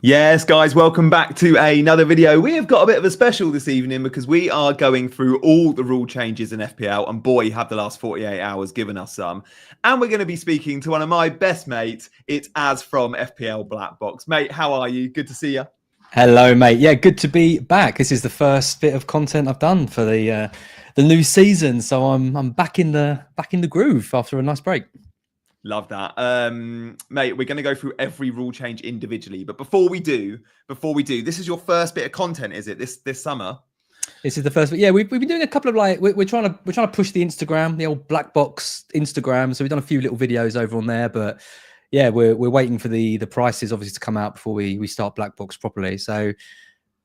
Yes, guys, welcome back to another video. We have got a bit of a special this evening because we are going through all the rule changes in FPL, and boy, have the last 48 hours given us some. And we're going to be speaking to one of my best mates. It's Az from FPL Black Box. Mate, how are you? Good to see you. Hello, mate. Yeah, good to be back. This is the first bit of content I've done for the new season, so I'm back in the groove after a nice break. Love that. Mate, we're going to go through every rule change individually. But before we do, this is your first bit of content, is it, this summer? This is the first. Yeah, we've been doing a couple of we're trying to push the Instagram, the old Black Box Instagram. So we've done a few little videos over on there, but yeah, we're waiting for the prices obviously to come out before we start Black Box properly. So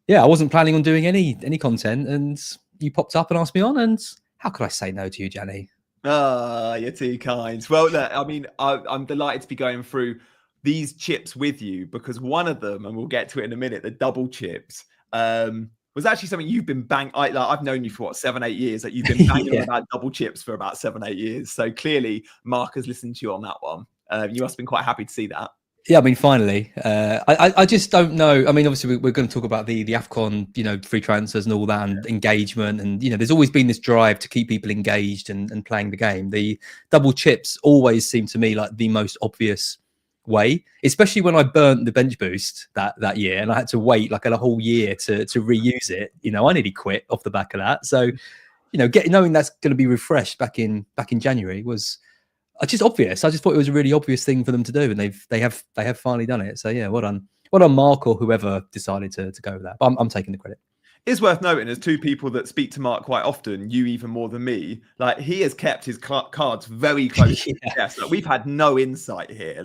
yeah, I wasn't planning on doing any content, and you popped up and asked me on, and how could I say no to you, Gianni? Ah, you're too kind. Well, look, I mean, I'm delighted to be going through these chips with you because one of them, and we'll get to it in a minute, the double chips, was actually something you've been I've known you for what, 7-8 years. That you've been banging on about double chips for about 7-8 years. So clearly, Mark has listened to you on that one. You must have been quite happy to see that. Yeah, I mean, finally, I just don't know. I mean, obviously, we're going to talk about the AFCON, free transfers and all that, and engagement, and there's always been this drive to keep people engaged and playing the game. The double chips always seem to me like the most obvious way, especially when I burnt the bench boost that year, and I had to wait like a whole year to reuse it. I nearly quit off the back of that. So, knowing that's going to be refreshed back in January was just obvious. I just thought it was a really obvious thing for them to do, and they have finally done it. So yeah, well done, Mark or whoever decided to go with that. But I'm taking the credit. It's worth noting, as two people that speak to Mark quite often, you even more than me, like he has kept his cards very close to his chest. Like, we've had no insight here.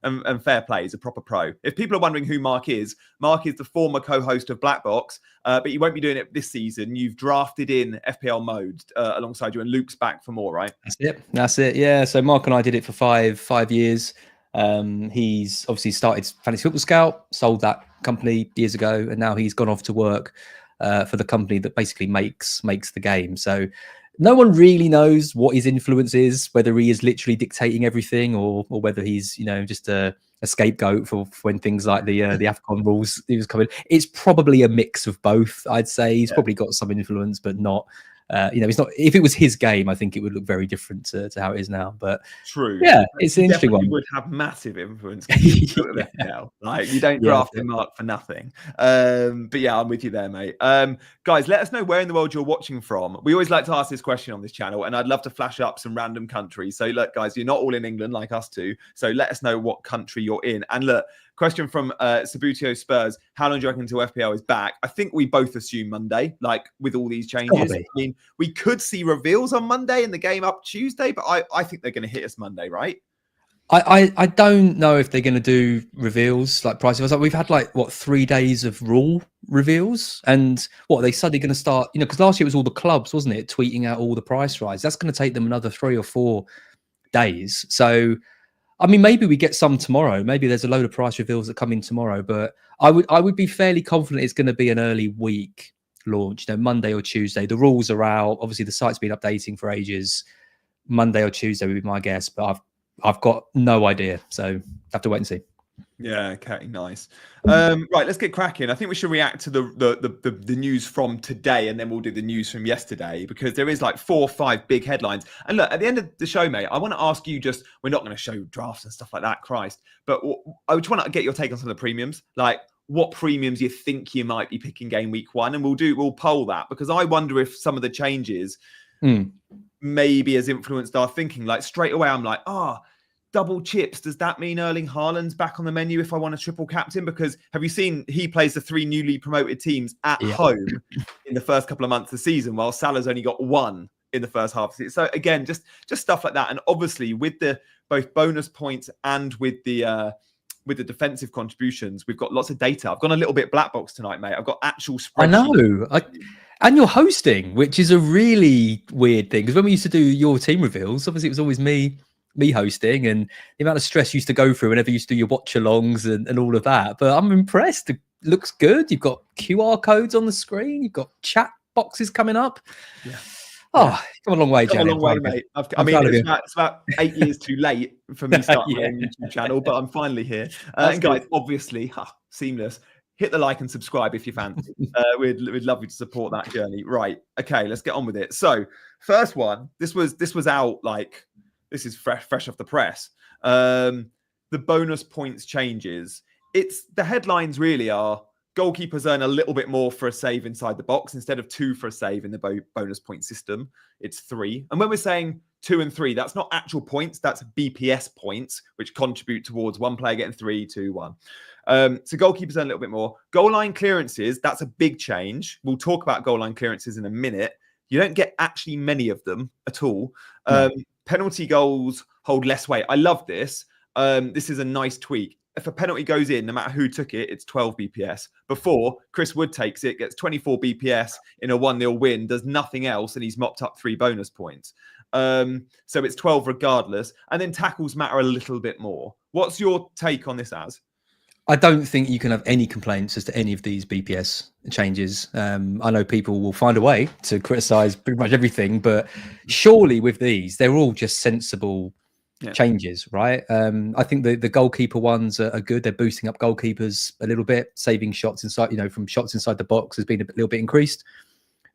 And fair play, he's a proper pro. If people are wondering who Mark is the former co-host of Black Box, but you won't be doing it this season. You've drafted in FPL mode alongside you, and Luke's back for more, right? That's it. Yeah. So Mark and I did it for five years. He's obviously started Fantasy Football Scout, sold that company years ago, and now he's gone off to work for the company that basically makes the game. So no one really knows what his influence is, whether he is literally dictating everything or whether he's, just a scapegoat for when things like the AFCON rules he was coming. It's probably a mix of both, I'd say. He's probably got some influence, but not. It's not. If it was his game, I think it would look very different to how it is now. But true, yeah, it's an interesting one. Would have massive influence. Like, you don't draft Mark for nothing. But yeah, I'm with you there, mate. Guys, let us know where in the world you're watching from. We always like to ask this question on this channel, and I'd love to flash up some random countries. So look, guys, you're not all in England like us two. So let us know what country you're in. And look, question from Sabutio Spurs: how long do you reckon until FPL is back? I think we both assume Monday, like with all these changes. I mean, we could see reveals on Monday and the game up Tuesday, but I think they're going to hit us Monday, right? I don't know if they're going to do reveals like prices. Like, we've had 3 days of rule reveals, and what are they suddenly going to start? Because last year it was all the clubs, wasn't it, tweeting out all the price rise. That's going to take them another 3 or 4 days. So, I mean, maybe we get some tomorrow. Maybe there's a load of price reveals that come in tomorrow. But I would be fairly confident it's going to be an early week launch. Monday or Tuesday. The rules are out. Obviously, the site's been updating for ages. Monday or Tuesday would be my guess, but I've got no idea, so have to wait and see. Yeah, okay, nice. Right, let's get cracking. I think we should react to the news from today, and then we'll do the news from yesterday, because there is 4 or 5 big headlines. And look, at the end of the show, mate, I want to ask you we're not going to show drafts and stuff like that, Christ, but I just want to get your take on some of the premiums, like what premiums you think you might be picking game week 1, and we'll poll that, because I wonder if some of the changes maybe has influenced our thinking. Like, straight away, I'm like, double chips. Does that mean Erling Haaland's back on the menu if I want a triple captain? Because have you seen he plays the 3 newly promoted teams at home in the first couple of months of the season, while Salah's only got 1 in the first half of the season. So again, just stuff like that. And obviously with the both bonus points and with the defensive contributions, we've got lots of data. I've gone a little bit black box tonight, mate. I've got actual spreadsheets. I know. And you're hosting, which is a really weird thing. Because when we used to do your team reveals, obviously it was always me hosting, and the amount of stress you used to go through whenever you used to do your watch-alongs and all of that. But I'm impressed. It looks good. You've got QR codes on the screen. You've got chat boxes coming up. Yeah. Oh, come a long way, Come a Gianni. long way, mate. I mean, proud of you. it's about 8 years too late for me starting my Yeah. own YouTube channel, but I'm finally here. That's And guys, good. obviously, seamless. Hit the like and subscribe if you fancy. We'd love you to support that journey. Right. Okay, let's get on with it. So, first one, this was out like this is fresh off the press. The bonus points changes. It's the headlines really are goalkeepers earn a little bit more for a save inside the box. Instead of 2 for a save in the bonus point system, it's 3. And when we're saying 2 and 3, that's not actual points, that's BPS points, which contribute towards one player getting 3, 2, 1. So goalkeepers earn a little bit more. Goal line clearances, that's a big change. We'll talk about goal line clearances in a minute. You don't get actually many of them at all. No. Penalty goals hold less weight. I love this. This is a nice tweak. If a penalty goes in, no matter who took it, it's 12 BPS. Before, Chris Wood takes it, gets 24 BPS in a 1-0 win, does nothing else, and he's mopped up 3 bonus points. So it's 12 regardless. And then tackles matter a little bit more. What's your take on this, Az? I don't think you can have any complaints as to any of these BPS changes. I know people will find a way to criticise pretty much everything, but surely with these, they're all just sensible changes, right? I think the goalkeeper ones are good. They're boosting up goalkeepers a little bit, saving shots inside, from shots inside the box has been a little bit increased,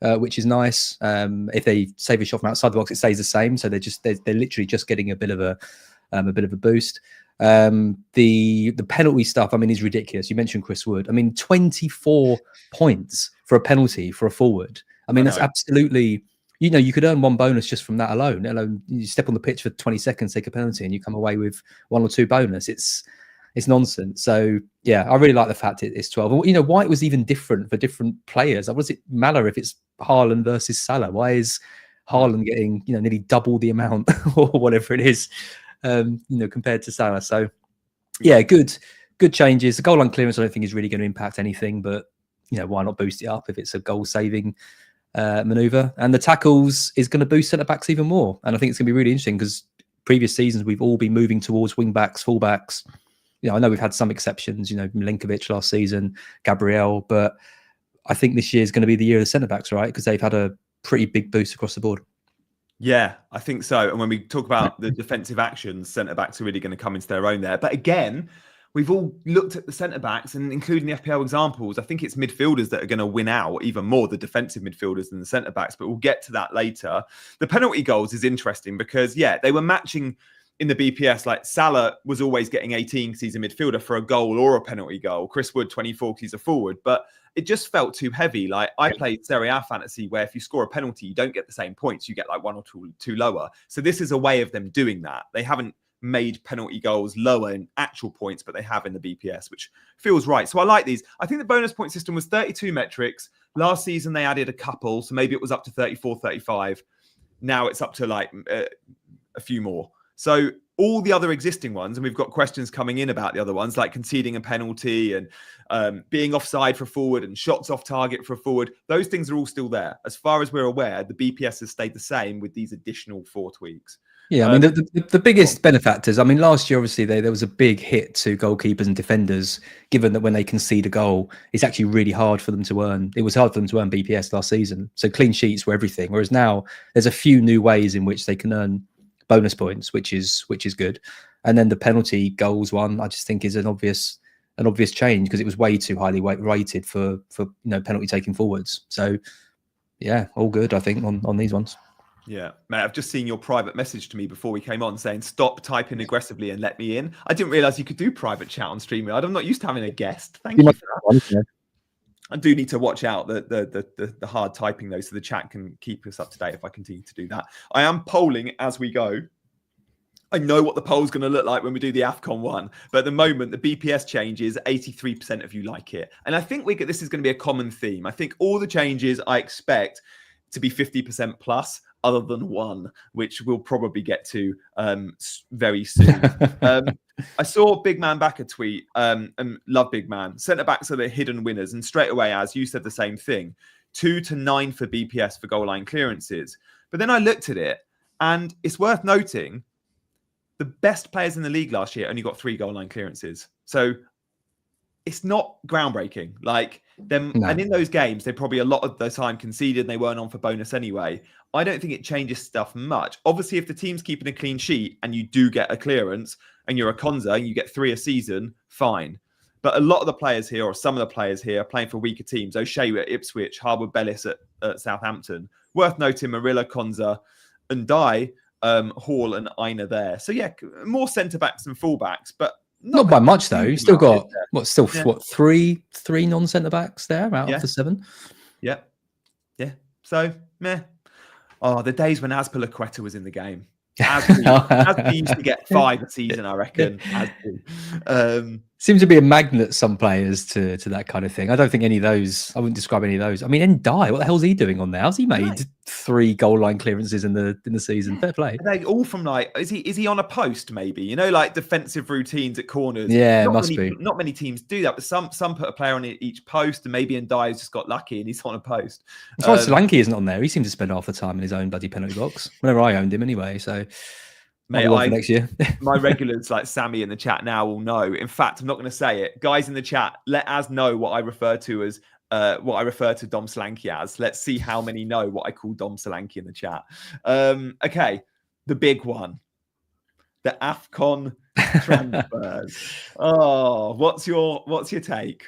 which is nice. If they save a shot from outside the box, it stays the same. So they're literally just getting a bit of a boost. The penalty stuff, I mean, is ridiculous. You mentioned Chris Wood. I mean, 24 points for a penalty for a forward. I mean, that's absolutely, you could earn 1 bonus just from that alone. You step on the pitch for 20 seconds, take a penalty, and you come away with 1 or 2 bonus. It's nonsense. So yeah, I really like the fact it's 12. And why it was even different for different players. What does it matter if it's Haaland versus Salah? Why is Haaland getting nearly double the amount or whatever it is? Compared to Salah. So yeah, good changes. The goal line clearance I don't think is really going to impact anything, but why not boost it up if it's a goal saving maneuver? And the tackles is going to boost centre backs even more, and I think it's going to be really interesting because previous seasons we've all been moving towards wing backs, full backs. I know we've had some exceptions, Milinkovic last season, Gabriel, but I think this year is going to be the year of the centre backs, right? Because they've had a pretty big boost across the board. Yeah, I think so. And when we talk about the defensive actions, centre-backs are really going to come into their own there. But again, we've all looked at the centre-backs and including the FPL examples, I think it's midfielders that are going to win out even more, the defensive midfielders than the centre-backs. But we'll get to that later. The penalty goals is interesting because, they were matching in the BPS. Like Salah was always getting 18 because he's a midfielder for a goal or a penalty goal. Chris Wood, 24 because he's a forward. But it just felt too heavy. Like I played Serie A fantasy where if you score a penalty, you don't get the same points. You get like 1 or 2 lower. So this is a way of them doing that. They haven't made penalty goals lower in actual points, but they have in the BPS, which feels right. So I like these. I think the bonus point system was 32 metrics. Last season, they added a couple. So maybe it was up to 34, 35. Now it's up to like a few more. So all the other existing ones, and we've got questions coming in about the other ones, like conceding a penalty and being offside for a forward and shots off target for a forward, those things are all still there. As far as we're aware, the BPS has stayed the same with these additional 4 tweaks. Yeah, I mean, the biggest benefactors, I mean, last year, obviously, there was a big hit to goalkeepers and defenders, given that when they concede a goal, it's actually really hard for them to earn. It was hard for them to earn BPS last season. So clean sheets were everything. Whereas now there's a few new ways in which they can earn bonus points, which is good. And then the penalty goals one, I just think is an obvious change because it was way too highly rated for penalty taking forwards. So yeah, all good, I think, on these ones. Yeah, mate, I've just seen your private message to me before we came on saying stop typing aggressively and let me in. I didn't realize you could do private chat on StreamYard. I'm not used to having a guest. Thank you for that. I do need to watch out the hard typing though, so the chat can keep us up to date if I continue to do that. I am polling as we go. I know what the poll's going to look like when we do the AFCON one, but at the moment, the BPS changes, 83% of you like it. And I think this is going to be a common theme. I think all the changes I expect to be 50% plus, other than one, which we'll probably get to very soon. I saw Big Man back a tweet, and love Big Man. Centre-backs are the hidden winners. And straight away, as you said the same thing, 2 to 9 for BPS for goal line clearances. But then I looked at it, and it's worth noting, the best players in the league last year only got 3 goal line clearances. So it's not groundbreaking. Like them, No. and in those games, they probably a lot of the time conceded and they weren't on for bonus anyway. I don't think it changes stuff much. Obviously, if the team's keeping a clean sheet and you do get a clearance and you're a Konza and you get 3 a season, fine. But a lot of the players here, or some of the players here, are playing for weaker teams. O'Shea at Ipswich, Harwood Bellis at Southampton. Worth noting, Marilla, Konza, and Dye, Hall and Aina there. So yeah, more centre backs and full backs, but not by much though. You still got three non-centre backs there out of the 7. Yeah. So meh. Oh, the days when Azpilicueta was in the game. Asby used to get 5 a season, I reckon. Seems to be a magnet, some players, to that kind of thing. I don't think any of those, I wouldn't describe any of those. I mean, Ndiaye, what the hell's he doing on there? How's he made 3 goal line clearances in the season? Fair play. Are they all from like, is he on a post maybe? You know, like defensive routines at corners. Yeah, it must be. Not many teams do that, but some put a player on each post, and maybe Ndiaye's just got lucky and he's on a post. As far as Solanke isn't on there, he seems to spend half the time in his own bloody penalty box. Whenever I owned him anyway, so... Mate, next year. My regulars like Sammy in the chat now will know. In fact, I'm not going to say it. Guys in the chat, let us know what I refer to as Dom Solanke as. Let's see how many know what I call Dom Solanke in the chat. Okay, the big one, the AFCON transfers. Oh, what's your take?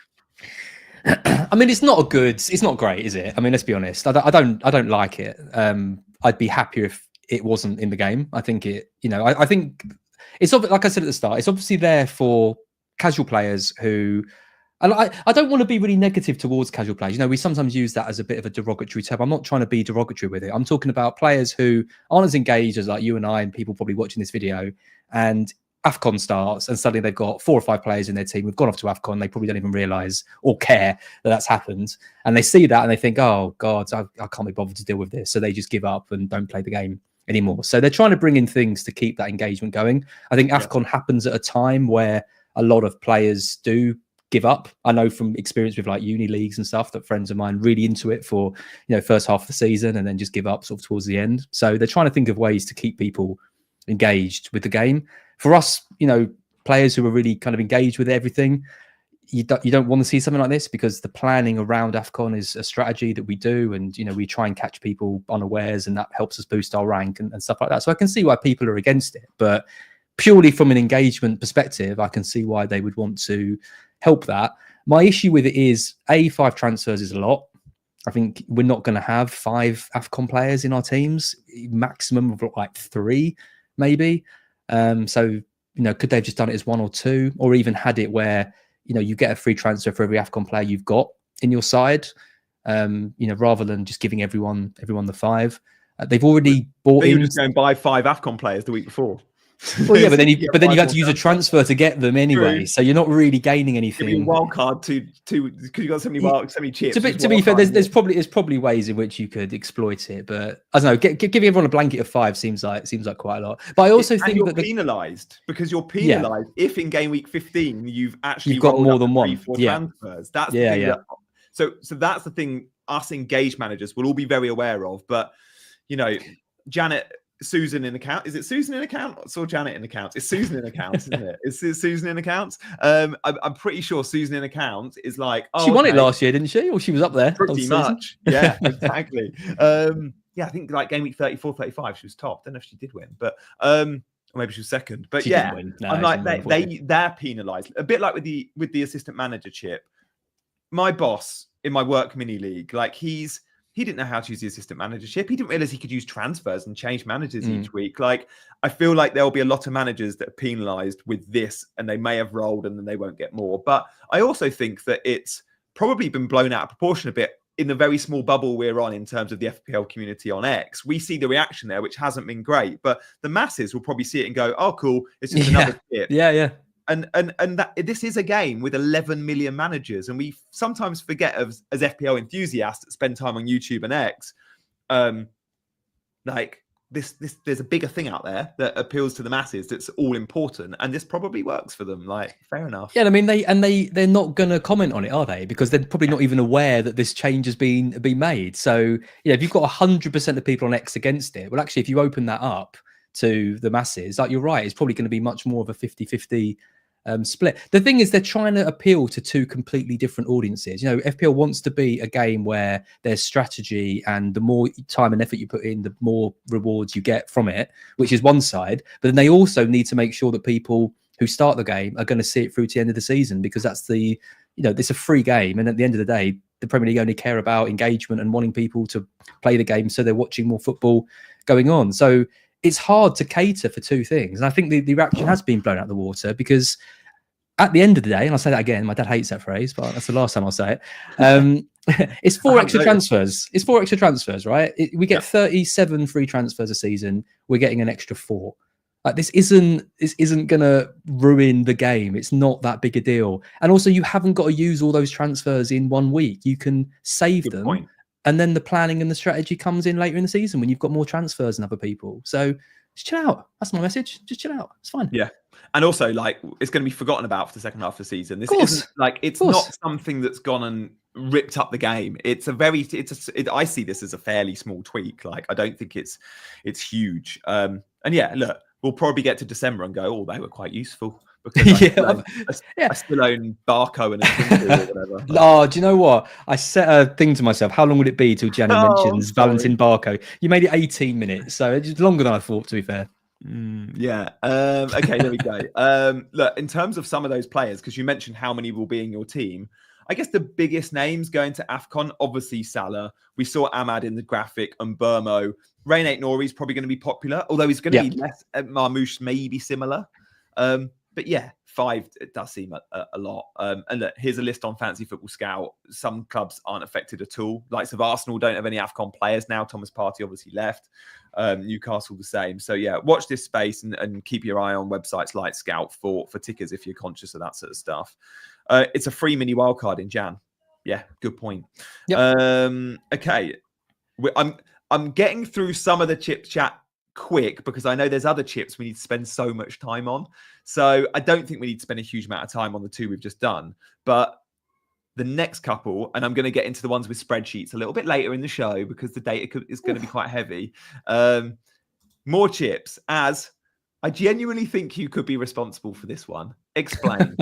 I mean, it's not great, is it? I mean, let's be honest. I don't like it. I'd be happier if it wasn't in the game. I think I think it's like I said at the start, it's obviously there for casual players who, and I don't want to be really negative towards casual players. You know, we sometimes use that as a bit of a derogatory term. I'm not trying to be derogatory with it. I'm talking about players who aren't as engaged as like you and I and people probably watching this video, and AFCON starts and suddenly they've got 4 or 5 players in their team who've gone off to AFCON. They probably don't even realise or care that that's happened. And they see that and they think, oh God, I can't be bothered to deal with this. So they just give up and don't play the game anymore. So they're trying to bring in things to keep that engagement going. I think AFCON happens at a time where a lot of players do give up. I know from experience with like uni leagues and stuff that friends of mine really into it for, first half of the season and then just give up sort of towards the end. So they're trying to think of ways to keep people engaged with the game. For us, players who are really kind of engaged with everything, you don't want to see something like this because the planning around AFCON is a strategy that we do, and we try and catch people unawares, and that helps us boost our rank and stuff like that. So I can see why people are against it, but purely from an engagement perspective, I can see why they would want to help that. My issue with it is 5 transfers is a lot. I think we're not going to have 5 AFCON players in our teams, maximum of like 3 maybe. So could they have just done it as 1 or 2, or even had it where you get a free transfer for every AFCON player you've got in your side, rather than just giving everyone the 5. They've already bought in. You just go and buy 5 AFCON players the week before. Well, yeah, but then you had to use a transfer to get them anyway, True. So you're not really gaining anything. Give me a wild card to because you got so many chips. To be fair, there's probably ways in which you could exploit it, but I don't know. Giving everyone a blanket of 5 seems like quite a lot. But I also think you're penalised because you're penalised if in game week 15 you've got more than 1 transfers. That's the thing. So that's the thing. Us engaged managers will all be very aware of. But Susan in account. Is it Susan in accounts or Janet in accounts? It's Susan in accounts, isn't it? It's Susan in accounts. I'm pretty sure Susan in accounts is like. Oh, she won it last year, didn't she? Or she was up there? Pretty much. Yeah, exactly. I think like game week 34, 35, she was top. Don't know if she did win, but or maybe she was second. But she didn't win. No, I'm like they're penalised a bit like with the assistant manager chip. My boss in my work mini league, like he didn't know how to use the assistant managership. He didn't realize he could use transfers and change managers each week. Like, I feel like there'll be a lot of managers that are penalised with this, and they may have rolled and then they won't get more. But I also think that it's probably been blown out of proportion a bit in the very small bubble we're on in terms of the FPL community on X. We see the reaction there, which hasn't been great. But the masses will probably see it and go, "Oh, cool! It's just another tip." Yeah. And that this is a game with 11 million managers, and we sometimes forget as FPL enthusiasts that spend time on YouTube and X, like this there's a bigger thing out there that appeals to the masses that's all important, and this probably works for them. Like, fair enough. Yeah, I mean they're not going to comment on it, are they? Because they're probably not even aware that this change has been made. So if you've got 100% of people on X against it, well, actually, if you open that up to the masses, like you're right, it's probably going to be much more of a 50-50 split. The thing is, they're trying to appeal to two completely different audiences. FPL wants to be a game where there's strategy, and the more time and effort you put in, the more rewards you get from it, which is one side. But then they also need to make sure that people who start the game are going to see it through to the end of the season, because that's it's a free game, and at the end of the day, the Premier League only care about engagement and wanting people to play the game, so they're watching more football going on. So it's hard to cater for two things. And I think the reaction has been blown out of the water, because at the end of the day, and I'll say that again, my dad hates that phrase, but that's the last time I'll say it. It's four extra transfers. It's 4 extra transfers, right? We get 37 free transfers a season. We're getting an extra 4. Like, this isn't gonna ruin the game. It's not that big a deal. And also, you haven't got to use all those transfers in 1 week. You can save them. Point. And then the planning and the strategy comes in later in the season when you've got more transfers than other people. So just chill out. That's my message. Just chill out. It's fine. Yeah. And also, it's going to be forgotten about for the second half of the season. This isn't it's not something that's gone and ripped up the game. I see this as a fairly small tweak. I don't think it's huge. And yeah, look, we'll probably get to December and go, they were quite useful. Because I still own Barco and a or whatever. Oh, do you know what? I set a thing to myself. How long would it be till Gianni mentions Valentin Barco? You made it 18 minutes, so it's longer than I thought, to be fair. Yeah. Okay, there we go. Look, in terms of some of those players, because you mentioned how many will be in your team, I guess the biggest names going to AFCON, obviously Salah. We saw Ahmad in the graphic, and Burmo. Rain 8 Nori's probably going to be popular, although he's going to be less. Marmoush may be similar. But yeah, 5, it does seem a lot. And look, here's a list on Fantasy Football Scout. Some clubs aren't affected at all. Likes of Arsenal don't have any AFCON players now. Thomas Partey obviously left. Newcastle the same. So yeah, watch this space and keep your eye on websites like Scout for tickers if you're conscious of that sort of stuff. It's a free mini wildcard in Jan. Yeah, good point. Yep. Okay. I'm getting through some of the chip chat quick because I know there's other chips we need to spend so much time on. So I don't think we need to spend a huge amount of time on the 2 we've just done. But the next couple, and I'm going to get into the ones with spreadsheets a little bit later in the show because the data is going to be quite heavy. More chips, as I genuinely think you could be responsible for this one. Explain.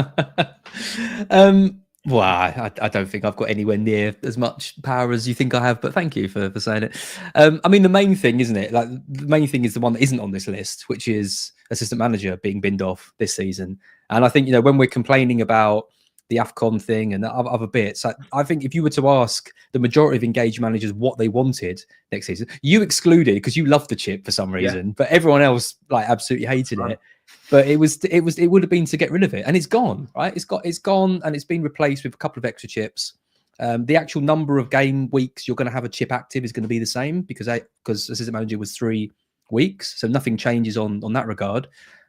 Well, I don't think I've got anywhere near as much power as you think I have, but thank you for saying it. I mean, the main thing, isn't it? The main thing is the one that isn't on this list, which is assistant manager being binned off this season. And I think, when we're complaining about the AFCON thing and the other bits, I think if you were to ask the majority of engaged managers what they wanted next season, you excluded because you loved the chip for some reason, but everyone else absolutely hated it. But it would have been to get rid of it, and it's gone, right? It's gone, and it's been replaced with a couple of extra chips. The actual number of game weeks you're going to have a chip active is going to be the same because assistant manager was 3 weeks, so nothing changes on that regard.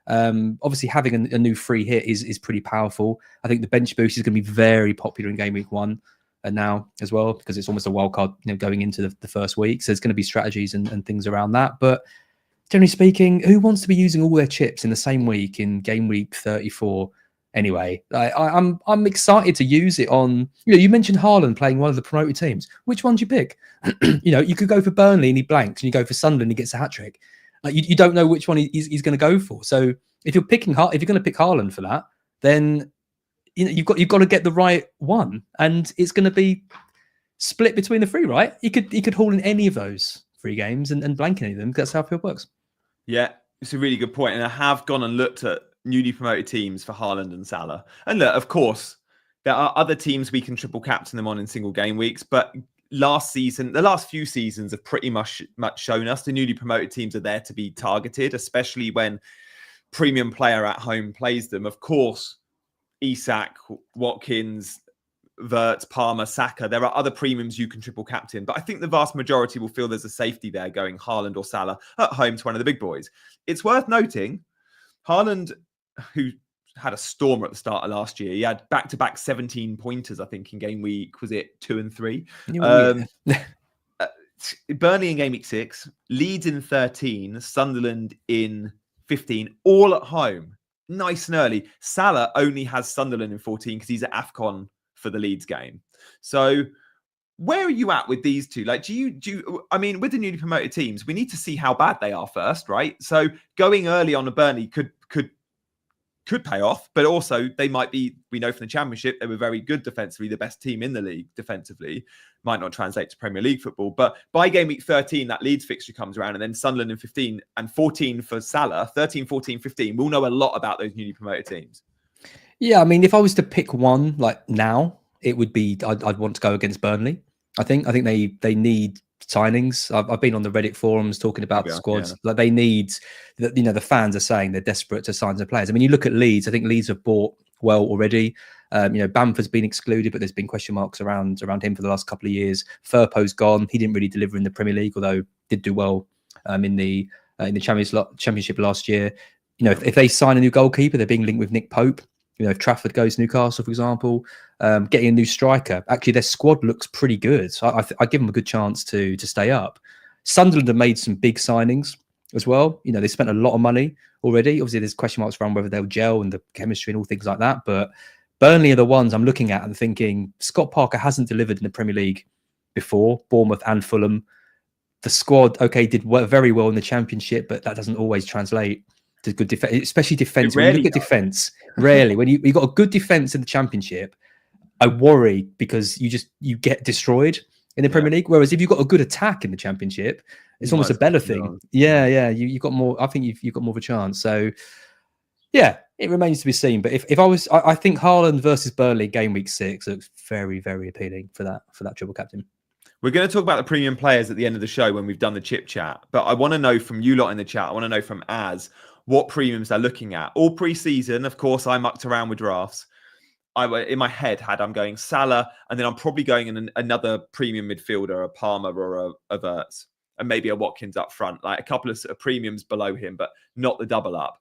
Obviously, having a new free hit is pretty powerful. I think the bench boost is going to be very popular in game week 1 and now as well because it's almost a wild card, going into the first week. So there's going to be strategies and things around that, but. Generally speaking, who wants to be using all their chips in the same week in game week 34? Anyway, I'm excited to use it on. You mentioned Haaland playing one of the promoted teams. Which one do you pick? You could go for Burnley and he blanks, and you go for Sunderland and he gets a hat trick. You don't know which one he's going to go for. So if you're going to pick Haaland for that, then you've got to get the right one, and it's going to be split between the 3, right? You could haul in any of those 3 games and blank any of them. That's how it works. Yeah, it's a really good point. And I have gone and looked at newly promoted teams for Haaland and Salah. And look, of course, there are other teams we can triple captain them on in single game weeks. But the last few seasons have pretty much shown us the newly promoted teams are there to be targeted, especially when premium player at home plays them. Of course, Isak, Watkins, Vert, Palmer, Saka, there are other premiums you can triple captain, but I think the vast majority will feel there's a safety there going Haaland or Salah at home to one of the big boys. It's worth noting, Haaland, who had a stormer at the start of last year, he had back-to-back 17 pointers, I think, in game week, was it 2 and 3? Burnley in game week 6, Leeds in 13, Sunderland in 15, all at home. Nice and early. Salah only has Sunderland in 14 because he's at AFCON for the Leeds game. So where are you at with these two? Do you I mean, with the newly promoted teams, we need to see how bad they are first, right? So going early on a Burnley could could pay off, but also they might be, we know from the Championship, they were very good defensively, the best team in the league defensively. Might not translate to Premier League football, but by game week 13, that Leeds fixture comes around, and then Sunderland in 15 and 14 for Salah, 13, 14, 15. We'll know a lot about those newly promoted teams. Yeah, I mean, if I was to pick one like now, it would be I'd want to go against Burnley. I think they need signings. I've been on the Reddit forums talking about the squads. Yeah. Like they need, the fans are saying they're desperate to sign some players. I mean, you look at Leeds. I think Leeds have bought well already. Bamford's been excluded, but there's been question marks around him for the last couple of years. Firpo's gone. He didn't really deliver in the Premier League, although did do well in the Championship last year. If they sign a new goalkeeper, they're being linked with Nick Pope. If Trafford goes to Newcastle, for example, getting a new striker, actually their squad looks pretty good. So I give them a good chance to stay up. Sunderland have made some big signings as well. They spent a lot of money already. Obviously, there's question marks around whether they'll gel and the chemistry and all things like that. But Burnley are the ones I'm looking at and thinking Scott Parker hasn't delivered in the Premier League before, Bournemouth and Fulham. The squad, did very well in the Championship, but that doesn't always translate to good defense, especially defense. When you look at defense, rarely when you got a good defense in the Championship, I worry because you get destroyed in the Premier League. Whereas if you've got a good attack in the Championship, it's almost a better thing. Yeah, you got more. I think you've got more of a chance. So yeah, it remains to be seen. But if I think Haaland versus Burnley game week 6 looks very, very appealing for that triple captain. We're going to talk about the premium players at the end of the show when we've done the chip chat. But I want to know from you lot in the chat. I want to know from Az what premiums they're looking at. All pre-season, of course, I mucked around with drafts. In my head I'm going Salah, and then I'm probably going in another premium midfielder, a Palmer or a Wirtz, and maybe a Watkins up front, like a couple of premiums below him, but not the double up.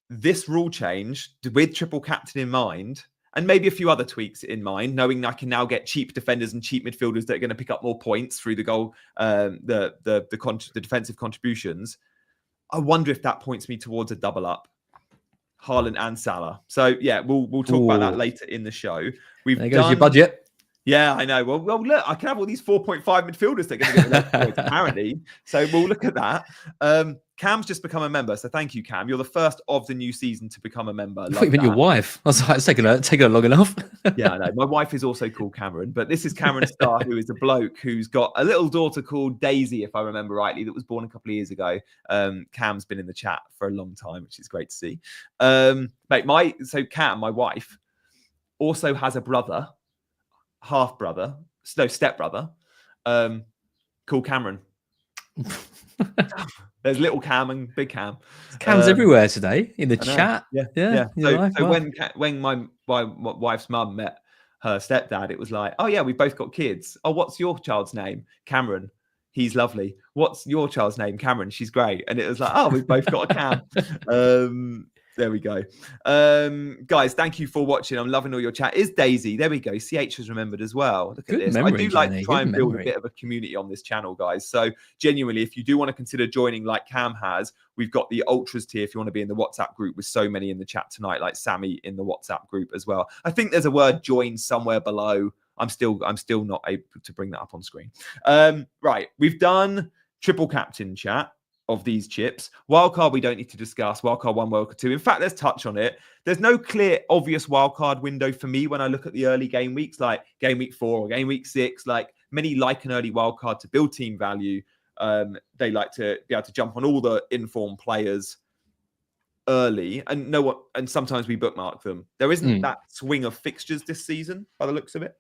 This rule change with triple captain in mind, and maybe a few other tweaks in mind, knowing I can now get cheap defenders and cheap midfielders that are going to pick up more points through the goal, the defensive contributions. I wonder if that points me towards a double up, Haaland and Salah. So yeah, we'll talk about that later in the show. There goes your budget. Yeah, I know. Well, look, I can have all these 4.5 midfielders that are going to get the left points, apparently. So we'll look at that. Cam's just become a member, so thank you, Cam. You're the first of the new season to become a member. I thought you meant your wife. I was like, it's taken her long enough. Yeah, I know. My wife is also called Cameron, but this is Cameron Starr, who is a bloke who's got a little daughter called Daisy, if I remember rightly, that was born a couple of years ago. Cam's been in the chat for a long time, which is great to see. So Cam, my wife, also has a brother, stepbrother, called Cameron. There's little Cam and big Cam. Cam's everywhere today in the chat. Yeah. So when my wife's mum met her stepdad, it was like, oh yeah, we've both got kids. Oh, what's your child's name? Cameron. He's lovely. What's your child's name? Cameron. She's great. And it was like, oh, we've both got a Cam. There we go. Guys, thank you for watching. I'm loving all your chat. Is Daisy? There we go. CH has remembered as well. Look at this. I do like to try and build a bit of a community on this channel, guys. So genuinely, if you do want to consider joining like Cam has, we've got the Ultras tier if you want to be in the WhatsApp group with so many in the chat tonight, like Sammy in the WhatsApp group as well. I think there's a word join somewhere below. I'm still not able to bring that up on screen. Right. We've done triple captain chat of these chips. Wildcard, we don't need to discuss. Wildcard 1, Wildcard 2. In fact, let's touch on it. There's no clear, obvious wildcard window for me when I look at the early game weeks, like game week 4 or game week 6. Like many like an early wildcard to build team value. They like to be able to jump on all the informed players early and know what. And sometimes we bookmark them. There isn't that swing of fixtures this season by the looks of it.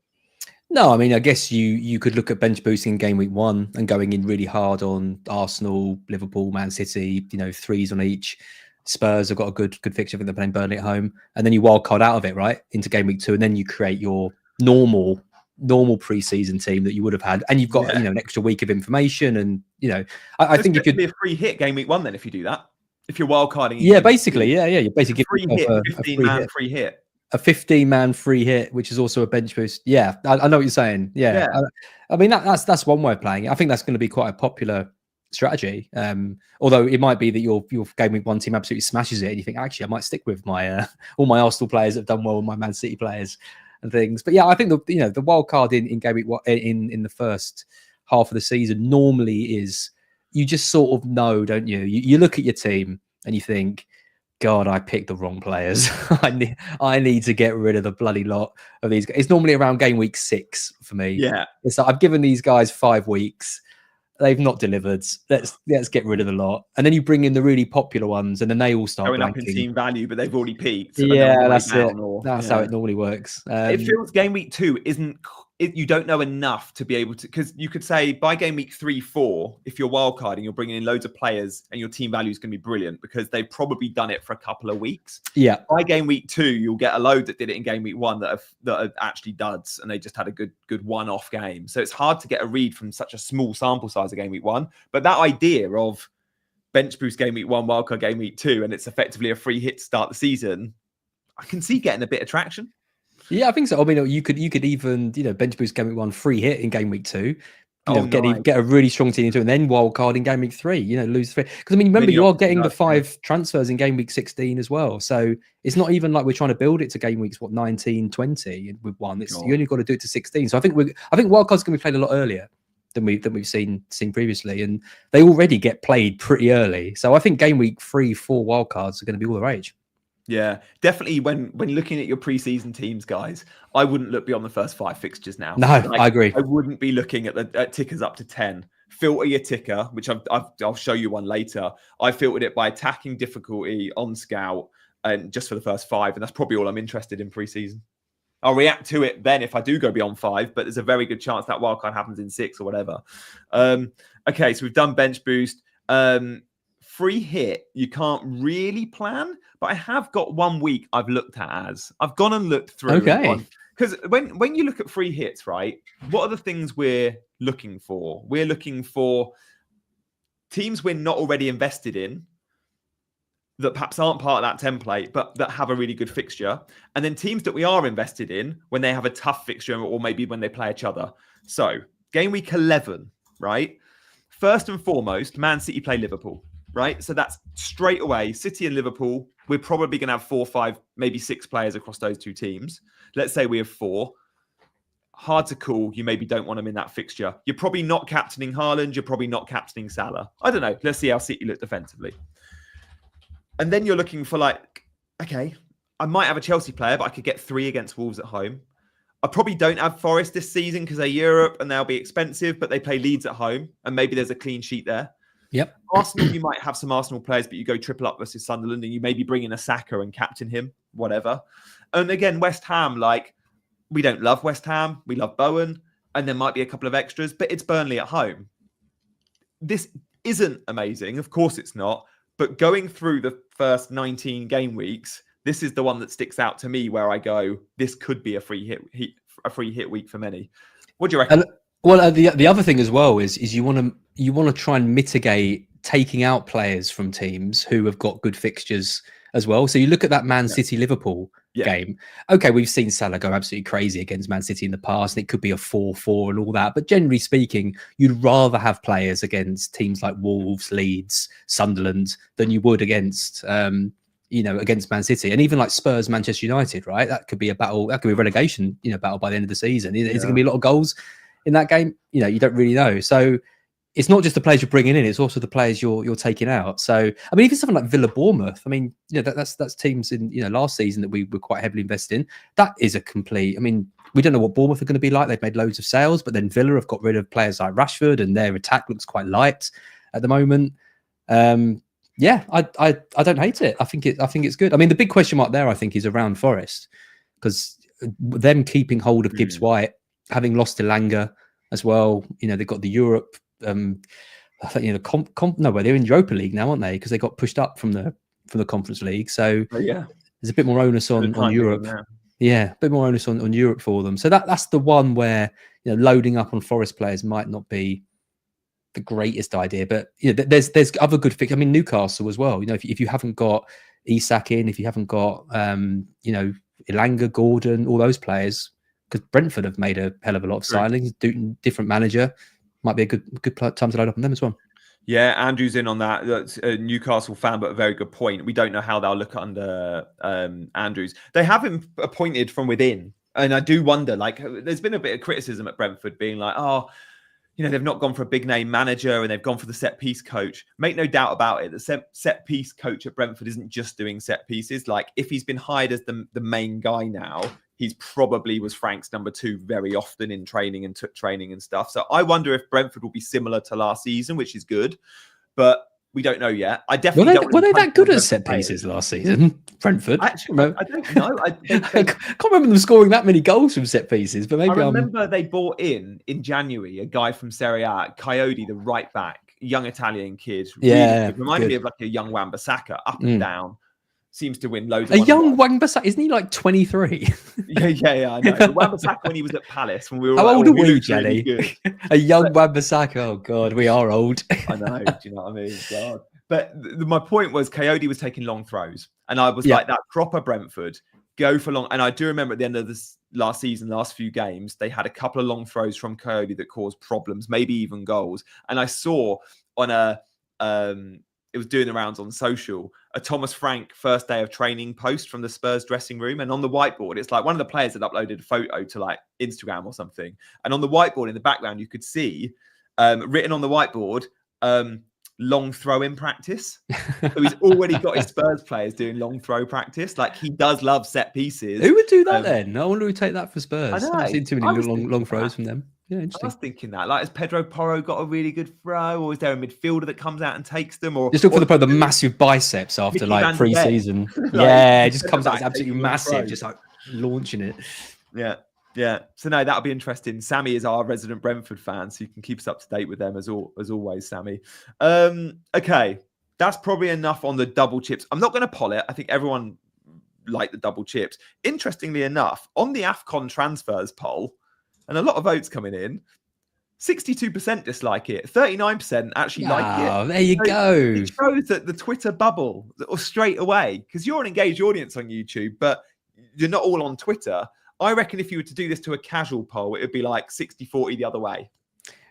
No, I mean, I guess you could look at bench boosting in game week 1 and going in really hard on Arsenal, Liverpool, Man City, 3s on each. Spurs have got a good fixture. I think they're playing Burnley at home. And then you wild card out of it, right, into game week 2. And then you create your normal pre-season team that you would have had. And you've got, an extra week of information. And, I think you could be a free hit game week 1 then if you do that. If you're wild carding. Yeah, basically. Yeah. You're basically free hit, 15-man free hit. A 15-man free hit, which is also a bench boost. Yeah, I know what you're saying. Yeah. I mean, that's one way of playing it. I think that's going to be quite a popular strategy. Although it might be that your game week 1 team absolutely smashes it, and you think, actually, I might stick with my all my Arsenal players that have done well with my Man City players and things. But yeah, I think the wild card in game week in the first half of the season normally is you just sort of know, don't you? You look at your team and you think, God, I picked the wrong players. I need to get rid of the bloody lot of these guys. It's normally around game week 6 for me. Yeah. It's like I've given these guys 5 weeks. They've not delivered. Let's get rid of the lot. And then you bring in the really popular ones, and then they all start going blanking. up in team value, but they've already peaked. So Yeah, that's it. That's how it normally works. It feels game week 2 you don't know enough to be able to, because you could say by game week 3, 4, if you're wildcarding, you're bringing in loads of players and your team value is going to be brilliant because they've probably done it for a couple of weeks. Yeah. By game week 2, you'll get a load that did it in game week 1 that are actually duds and they just had a good one-off game. So it's hard to get a read from such a small sample size of game week 1. But that idea of bench boost game week 1, wildcard game week 2, and it's effectively a free hit to start the season, I can see getting a bit of traction. Yeah, I think so. I mean, you could even, bench boost game week 1, free hit in game week 2. Get a really strong team into it, and then wild card in game week 3. Lose 3. Because I mean, remember you are getting the 5 transfers in game week 16 as well. So it's not even like we're trying to build it to game weeks 19, 20 with one. You only got to do it to 16. So I think wild cards can be played a lot earlier than we've seen previously, and they already get played pretty early. So I think game week 3, 4 wild cards are going to be all the rage. Yeah, definitely. When looking at your preseason teams, guys, I wouldn't look beyond the first 5 fixtures now. No, I agree. I wouldn't be looking at tickers up to 10. Filter your ticker, which I'll show you one later. I filtered it by attacking difficulty on Scout and just for the first 5, and that's probably all I'm interested in preseason. I'll react to it then if I do go beyond 5, but there's a very good chance that wildcard happens in 6 or whatever. Okay, so we've done bench boost. Free hit, you can't really plan, but I have got 1 week I've looked at as. I've gone and looked through. Okay. Because when you look at free hits, right, what are the things we're looking for? We're looking for teams we're not already invested in that perhaps aren't part of that template, but that have a really good fixture. And then teams that we are invested in when they have a tough fixture or maybe when they play each other. So game week 11, right? First and foremost, Man City play Liverpool. Right. So that's straight away City and Liverpool. We're probably going to have 4, 5, maybe 6 players across those 2 teams. Let's say we have 4. Hard to call. You maybe don't want them in that fixture. You're probably not captaining Haaland. You're probably not captaining Salah. I don't know. Let's see how City look defensively. And then you're looking for okay, I might have a Chelsea player, but I could get 3 against Wolves at home. I probably don't have Forest this season because they're Europe and they'll be expensive, but they play Leeds at home and maybe there's a clean sheet there. Yep. Arsenal, you might have some Arsenal players, but you go triple up versus Sunderland and you maybe bring in a Saka and captain him, whatever. And again, West Ham, we don't love West Ham. We love Bowen. And there might be a couple of extras, but it's Burnley at home. This isn't amazing. Of course it's not. But going through the first 19 game weeks, this is the one that sticks out to me where I go, this could be a free hit week for many. What do you reckon? Well, the other thing as well is you want to try and mitigate taking out players from teams who have got good fixtures as well. So you look at that Man City Liverpool game. Okay, we've seen Salah go absolutely crazy against Man City in the past, and it could be a 4-4 and all that. But generally speaking, you'd rather have players against teams like Wolves, Leeds, Sunderland than you would against against Man City, and even like Spurs, Manchester United. Right, that could be a battle. That could be a relegation battle by the end of the season. Is it going to be a lot of goals in that game? You don't really know. So it's not just the players you're bringing in; it's also the players you're taking out. So I mean, even something like Villa, Bournemouth. I mean, that's teams in last season that we were quite heavily invested in. That is a complete. I mean, we don't know what Bournemouth are going to be like. They've made loads of sales, but then Villa have got rid of players like Rashford, and their attack looks quite light at the moment. Yeah, I don't hate it. I think it's good. I mean, the big question mark there, I think, is around Forest, because them keeping hold of Gibbs White, having lost Elanga as well. They've got the Europe. I think they're in Europa League now, aren't they? Because they got pushed up from the Conference League. So there's a bit more onus on Europe. Yeah, a bit more onus on Europe for them. So that's the one where loading up on Forest players might not be the greatest idea. But there's other good fixtures. I mean, Newcastle as well. If you haven't got Isak in, if you haven't got Elanga, Gordon, all those players, because Brentford have made a hell of a lot of signings, different manager. Might be a good time to load up on them as well. Yeah, Andrew's in on that. That's a Newcastle fan, but a very good point. We don't know how they'll look under Andrews. They have him appointed from within. And I do wonder, there's been a bit of criticism at Brentford being like, they've not gone for a big name manager and they've gone for the set piece coach. Make no doubt about it. The set piece coach at Brentford isn't just doing set pieces. Like, if he's been hired as the main guy now, he's probably was Frank's number 2 very often in training and took training and stuff. So I wonder if Brentford will be similar to last season, which is good, but we don't know yet. I definitely were they that good at set pieces last season, Brentford? Actually, I don't know. I can't remember them scoring that many goals from set pieces, but maybe I remember they bought in January a guy from Serie A, Coyote, the right back, young Italian kid. Really reminded me of like a young Wan-Bissaka, up and down. Seems to win loads of a young Wan-Bissaka, isn't he like 23? Yeah, I know. But Wan-Bissaka when he was at Palace, when we were how old are we, Jenny? Really a young Wan-Bissaka. Oh God, we are old. I know. Do you know what I mean? God. But my point was, Coyote was taking long throws, and I was like, that proper Brentford go for long. And I do remember at the end of this last season, last few games, they had a couple of long throws from Coyote that caused problems, maybe even goals. And I saw on it was doing the rounds on social, a Thomas Frank first day of training post from the Spurs dressing room. And on the whiteboard, it's like one of the players had uploaded a photo to like Instagram or something. And on the whiteboard in the background, you could see written on the whiteboard, long throw in practice. So he's already got his Spurs players doing long throw practice. Like, he does love set pieces. Who would do that then? I wonder who would take that for Spurs. I know. I've seen too many long throws from them. Yeah, interesting. I was thinking that. Like, has Pedro Porro got a really good throw, or is there a midfielder that comes out and takes them? Or just look for the massive biceps after like pre-season. It just comes out as absolutely massive, just like launching it. Yeah. So no, that'll be interesting. Sammy is our resident Brentford fan, so you can keep us up to date with them as always, Sammy. Okay, that's probably enough on the double chips. I'm not going to poll it. I think everyone liked the double chips. Interestingly enough, on the AFCON transfers poll, and a lot of votes coming in, 62% dislike it, 39% actually like it. There you go. It shows that the Twitter bubble, or straight away, because you're an engaged audience on YouTube, but you're not all on Twitter. I reckon if you were to do this to a casual poll, it would be like 60-40 the other way.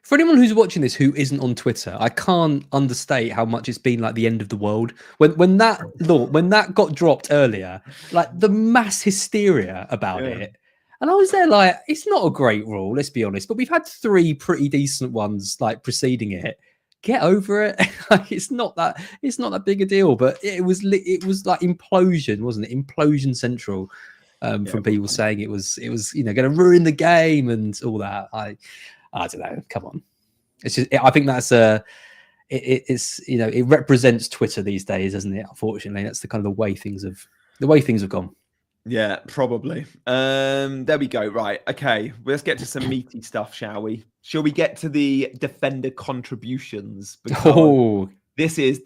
For anyone who's watching this who isn't on Twitter, I can't understate how much it's been like the end of the world. When that got dropped earlier, like the mass hysteria about it. And I was there like, it's not a great rule, let's be honest, but we've had 3 pretty decent ones like preceding it. Get over it. Like, it's not that big a deal, but it was like implosion, wasn't it? Implosion central. From people saying it was going to ruin the game and all that. I don't know. Come on, it's just, I think that's it represents Twitter these days, doesn't it? Unfortunately, that's the kind of the way things have gone. Yeah, probably. There we go. Right. Okay. Well, let's get to some meaty stuff, shall we? Shall we get to the defender contributions? Because this is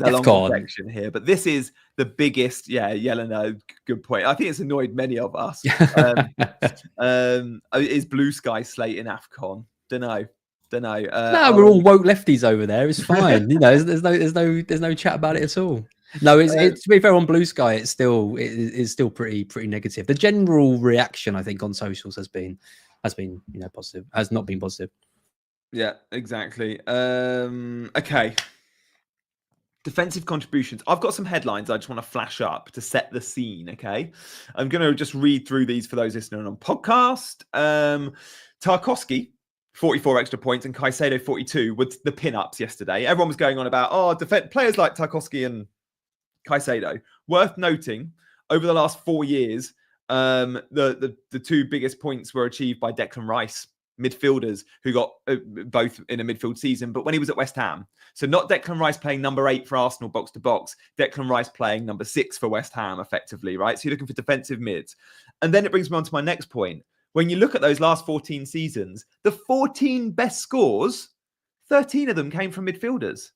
a long section here, but this is the biggest. Yeah, Yelena, good point. I think it's annoyed many of us. Is Blue Sky slate in AFCON? Don't know. No, we're all woke lefties over there. It's fine. There's no chat about it at all. No, it's to be fair, on Blue Sky, it's still pretty negative. The general reaction, I think, on socials has been positive. Has not been positive. Yeah, exactly. Okay. Defensive contributions. I've got some headlines I just want to flash up to set the scene, okay? I'm going to just read through these for those listening on podcast. Tarkowski, 44 extra points, and Caicedo, 42, with the pin-ups yesterday. Everyone was going on about, players like Tarkowski and Caicedo. Worth noting, over the last 4 years, the 2 biggest points were achieved by Declan Rice, midfielders who got both in a midfield season, but when he was at West Ham. So not Declan Rice playing number 8 for Arsenal box to box, Declan Rice playing number 6 for West Ham effectively, right? So you're looking for defensive mids. And then it brings me on to my next point. When you look at those last 14 seasons, the 14 best scores, 13 of them came from midfielders.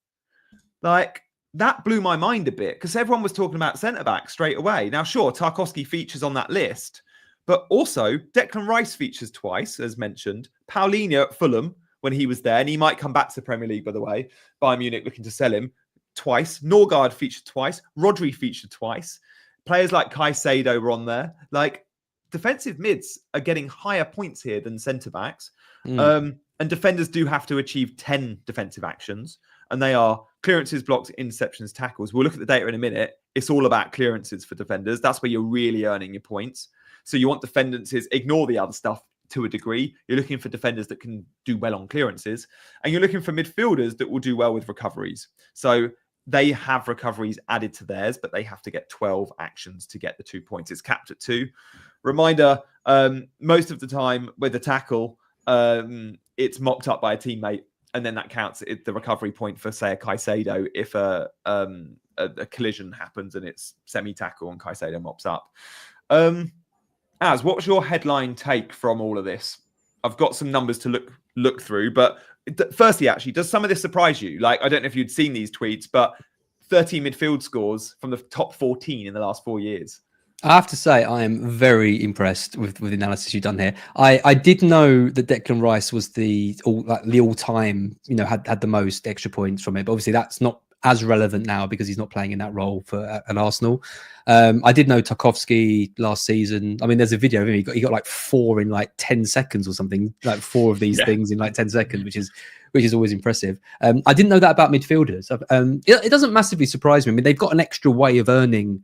Like, that blew my mind a bit because everyone was talking about centre-back straight away. Now, sure, Tarkowski features on that list, but also Declan Rice features twice, as mentioned. Paulinho at Fulham when he was there, and he might come back to the Premier League, by the way. Bayern Munich looking to sell him twice. Norgard featured twice. Rodri featured twice. Players like Caicedo were on there. Like, defensive mids are getting higher points here than centre-backs. And defenders do have to achieve 10 defensive actions, and they are clearances, blocks, interceptions, tackles. We'll look at the data in a minute. It's all about clearances for defenders. That's where you're really earning your points. So you want defenders, ignore the other stuff, to a degree. You're looking for defenders that can do well on clearances, and you're looking for midfielders that will do well with recoveries. So they have recoveries added to theirs, but they have to get 12 actions to get the 2 points. It's capped at 2. Reminder, most of the time with a tackle, it's mopped up by a teammate, and then that counts the recovery point for, say, a Caicedo if a collision happens and it's semi-tackle and Caicedo mops up. Az, what's your headline take from all of this? I've got some numbers to look through, but firstly, actually, does some of this surprise you? Like, I don't know if you'd seen these tweets, but 13 midfield scores from the top 14 in the last 4 years. I have to say, I am very impressed with the analysis you've done here. I did know that Declan Rice was the all-time, had the most extra points from it, but obviously that's not as relevant now because he's not playing in that role for an Arsenal. I did know Tarkowski last season. I mean, there's a video of him. He got like 4 in like 10 seconds or something, like 4 of these things in like 10 seconds, which is always impressive. I didn't know that about midfielders. It doesn't massively surprise me. I mean, they've got an extra way of earning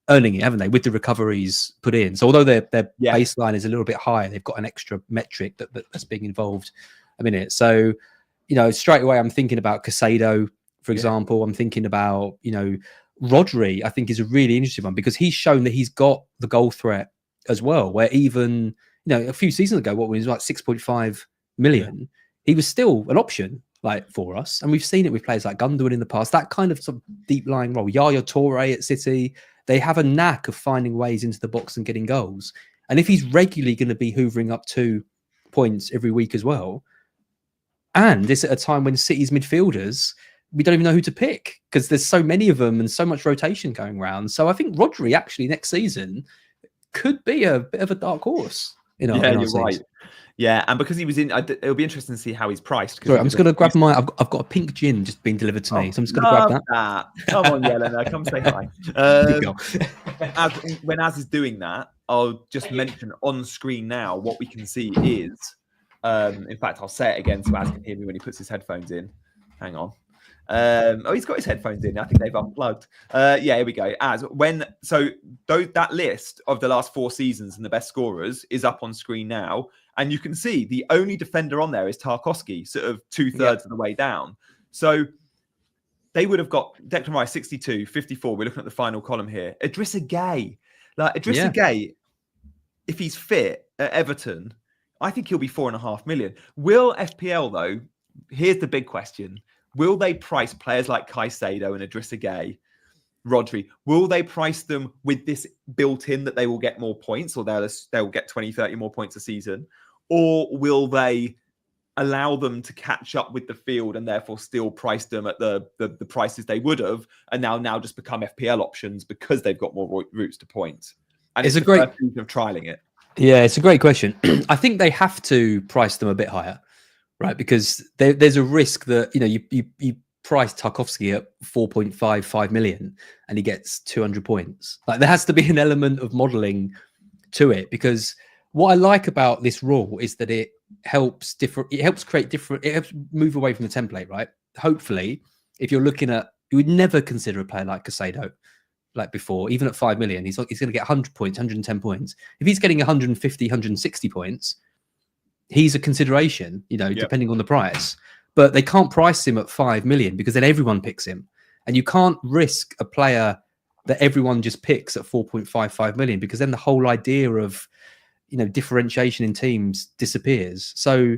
it, haven't they, with the recoveries put in? So although their baseline is a little bit higher, they've got an extra metric that's being involved in it. So, straight away I'm thinking about Caicedo, for example. I'm thinking about, Rodri, I think is a really interesting one because he's shown that he's got the goal threat as well, where even, a few seasons ago, what was like 6.5 million, he was still an option for us. And we've seen it with players like Gundogan in the past, that kind of sort of deep lying role. Yaya Toure at City, they have a knack of finding ways into the box and getting goals. And if he's regularly going to be hoovering up 2 points every week as well, and this at a time when City's midfielders, we don't even know who to pick because there's so many of them and so much rotation going around. So I think Rodri actually next season could be a bit of a dark horse. You're right. Yeah, and because he was in, it'll be interesting to see how he's priced. Sorry, I'm just going to grab I've got a pink gin just being delivered to me, so I'm just going to grab that. Come on, Yelena, come say hi. When Az is doing that, I'll just mention on screen now what we can see is, in fact, I'll say it again so Az can hear me when he puts his headphones in. Hang on. He's got his headphones in. I think they've unplugged. Here we go. That list of the last 4 seasons and the best scorers is up on screen now, and you can see the only defender on there is Tarkowski, sort of 2/3 of the way down. So they would have got Declan Rice 62, 54. We're looking at the final column here. Idrissa Gueye, Gueye, if he's fit at Everton, I think he'll be 4.5 million. Will FPL though? Here's the big question. Will they price players like Caicedo and Idrissa Gueye, Rodri? Will they price them with this built in that they will get more points, or they'll get 20, 30 more points a season? Or will they allow them to catch up with the field and therefore still price them at the prices they would have, and now just become FPL options because they've got more routes to points? And it's a great season of trialing it. Yeah, it's a great question. I think they have to price them a bit higher. Right, because there's a risk that you price Tarkowski at 4.55 million and he gets 200 points. Like, there has to be an element of modelling to it, because what I like about this rule is that it helps move away from the template. Right, hopefully, if you're looking at, you would never consider a player like Caicedo like before, even at 5 million, he's going to get 100 points, 110 points. If he's getting 150, 160 points, he's a consideration, depending on the price. But they can't price him at 5 million because then everyone picks him. And you can't risk a player that everyone just picks at 4.55 million, because then the whole idea of, differentiation in teams disappears. So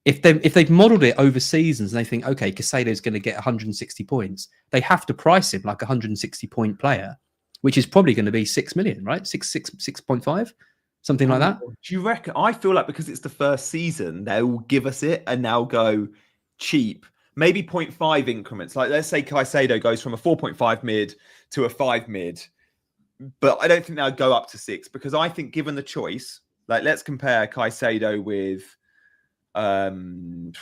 if they've modelled it over seasons and they think, okay, Caicedo's going to get 160 points, they have to price him like a 160 point player, which is probably going to be 6 million, right? 6.5? Something like that. Do you reckon? I feel like because it's the first season, they'll give us it and now go cheap. Maybe 0.5 increments. Like, let's say Caicedo goes from a 4.5 mid to a 5 mid. But I don't think they'll go up to 6, because I think given the choice, like, let's compare Caicedo with, last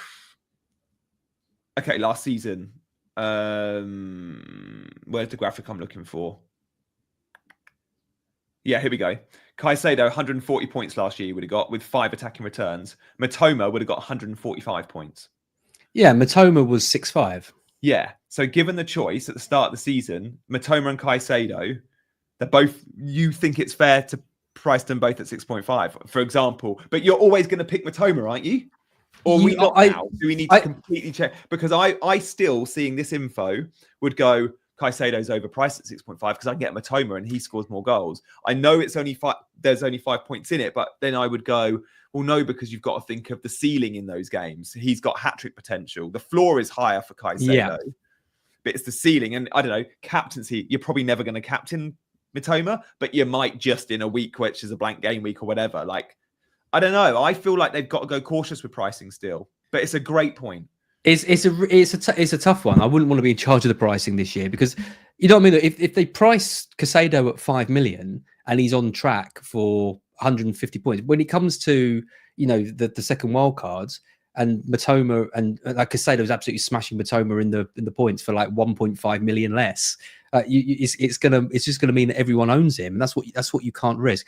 season. Where's the graphic I'm looking for? Yeah, here we go. Caicedo, 140 points last year he would have got with 5 attacking returns. Matoma would have got 145 points. Yeah, Matoma was 6'5". Yeah. So given the choice at the start of the season, Matoma and Caicedo, they're both, you think it's fair to priced them both at 6.5, for example. But you're always going to pick Matoma, aren't you? Or we not now? Do we need to completely check? Because I still, seeing this info, would go Caicedo's overpriced at 6.5 because I can get Matoma and he scores more goals. I know it's only there's only 5 points in it, but then I would go, well, no, because you've got to think of the ceiling in those games. He's got hat-trick potential. The floor is higher for Caicedo, but it's the ceiling. And I don't know, captaincy, you're probably never going to captain Matoma, but you might just in a week, which is a blank game week or whatever. Like, I don't know. I feel like they've got to go cautious with pricing still, but it's a great point. It's a tough one. I wouldn't want to be in charge of the pricing this year because you know what I mean. If they price Caicedo at 5 million and he's on track for 150 points, when it comes to the second wild cards and Matoma and like Caicedo is absolutely smashing Matoma in the points for like 1.5 million less. It's just gonna mean that everyone owns him, and that's what you can't risk.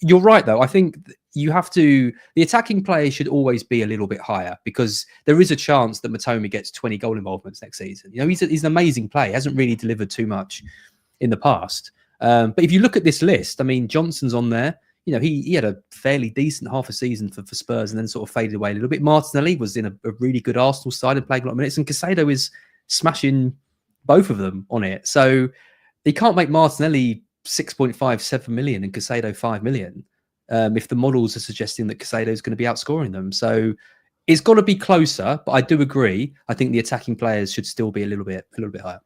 You're right, though. I think you have to. The attacking player should always be a little bit higher because there is a chance that Matoma gets 20 goal involvements next season. He's an amazing player. He hasn't really delivered too much in the past. But if you look at this list, I mean, Johnson's on there. He had a fairly decent half a season for Spurs and then sort of faded away a little bit. Martinelli was in a really good Arsenal side and played a lot of minutes, and Caicedo is smashing both of them on it. So they can't make Martinelli 6.57 million and Caicedo 5 million if the models are suggesting that Caicedo is going to be outscoring them. So it's got to be closer, but I do agree. I think the attacking players should still be a little bit higher.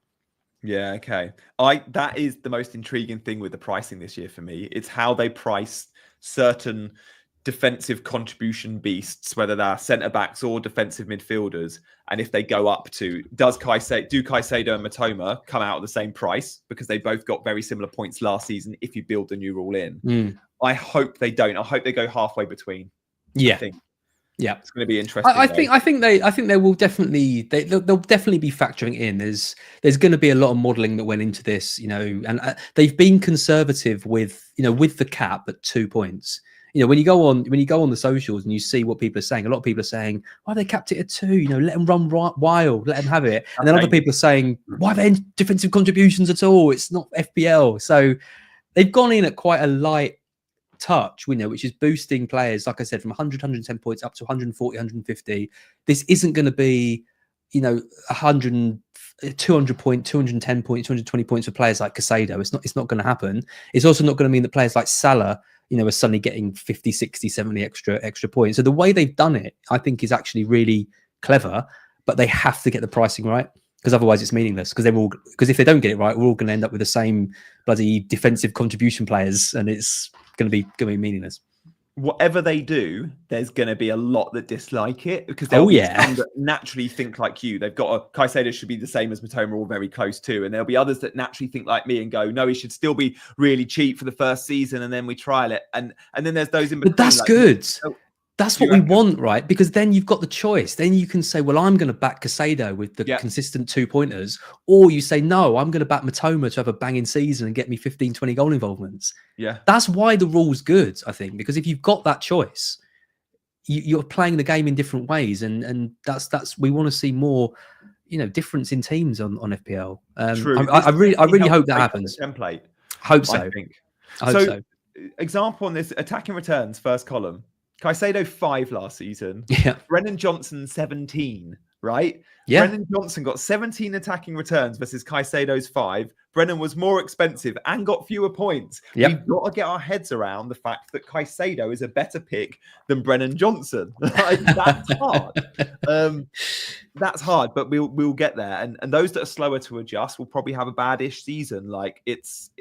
Yeah, okay. That is the most intriguing thing with the pricing this year for me. It's how they price certain defensive contribution beasts, whether they're centre backs or defensive midfielders, and if they go up to do Caicedo and Matoma come out at the same price because they both got very similar points last season if you build the new rule in. I hope they don't. I hope they go halfway between. Yeah. Yeah, it's going to be interesting. I think they will definitely they'll definitely be factoring in. There's going to be a lot of modelling that went into this, and they've been conservative with the cap at 2 points. When you go on the socials and you see what people are saying, a lot of people are saying, "Why they capped it at 2? Let them run wild, let them have it." And then other people are saying, "Why are there any defensive contributions at all? It's not FPL." So they've gone in at quite a light touch, which is boosting players, like I said, from 100, 110 points up to 140, 150. This isn't going to be, 100, 200 point, 210 points, 220 points for players like Caicedo. It's not going to happen. It's also not going to mean that players like Salah, are suddenly getting 50, 60, 70 extra points. So the way they've done it, I think, is actually really clever, but they have to get the pricing right because otherwise it's meaningless because if they don't get it right, we're all going to end up with the same bloody defensive contribution players and it's going to be meaningless. Whatever they do, there's going to be a lot that dislike it because there'll be some that naturally think like you. They've got Caicedo should be the same as Matoma or very close to, and there'll be others that naturally think like me and go, no, he should still be really cheap for the first season, and then we trial it, and then there's those in between. But that's good. That's what we want, right? Because then you've got the choice. Then you can say, well, I'm going to back Caicedo with the consistent 2-pointers. Or you say, no, I'm going to back Matoma to have a banging season and get me 15, 20 goal involvements. Yeah. That's why the rule's good, I think. Because if you've got that choice, you're playing the game in different ways. And that's we want to see more, difference in teams on FPL. True. I really hope that happens. Template. Hope so. I think. I hope so. Example on this, attacking returns, first column. Caicedo 5 last season. Yeah. Brennan Johnson 17, right? Yeah. Brennan Johnson got 17 attacking returns versus Caicedo's 5. Brennan was more expensive and got fewer points. Yep. We've got to get our heads around the fact that Caicedo is a better pick than Brennan Johnson. That's hard. That's hard, but we'll get there. And those that are slower to adjust will probably have a bad-ish season. Like it's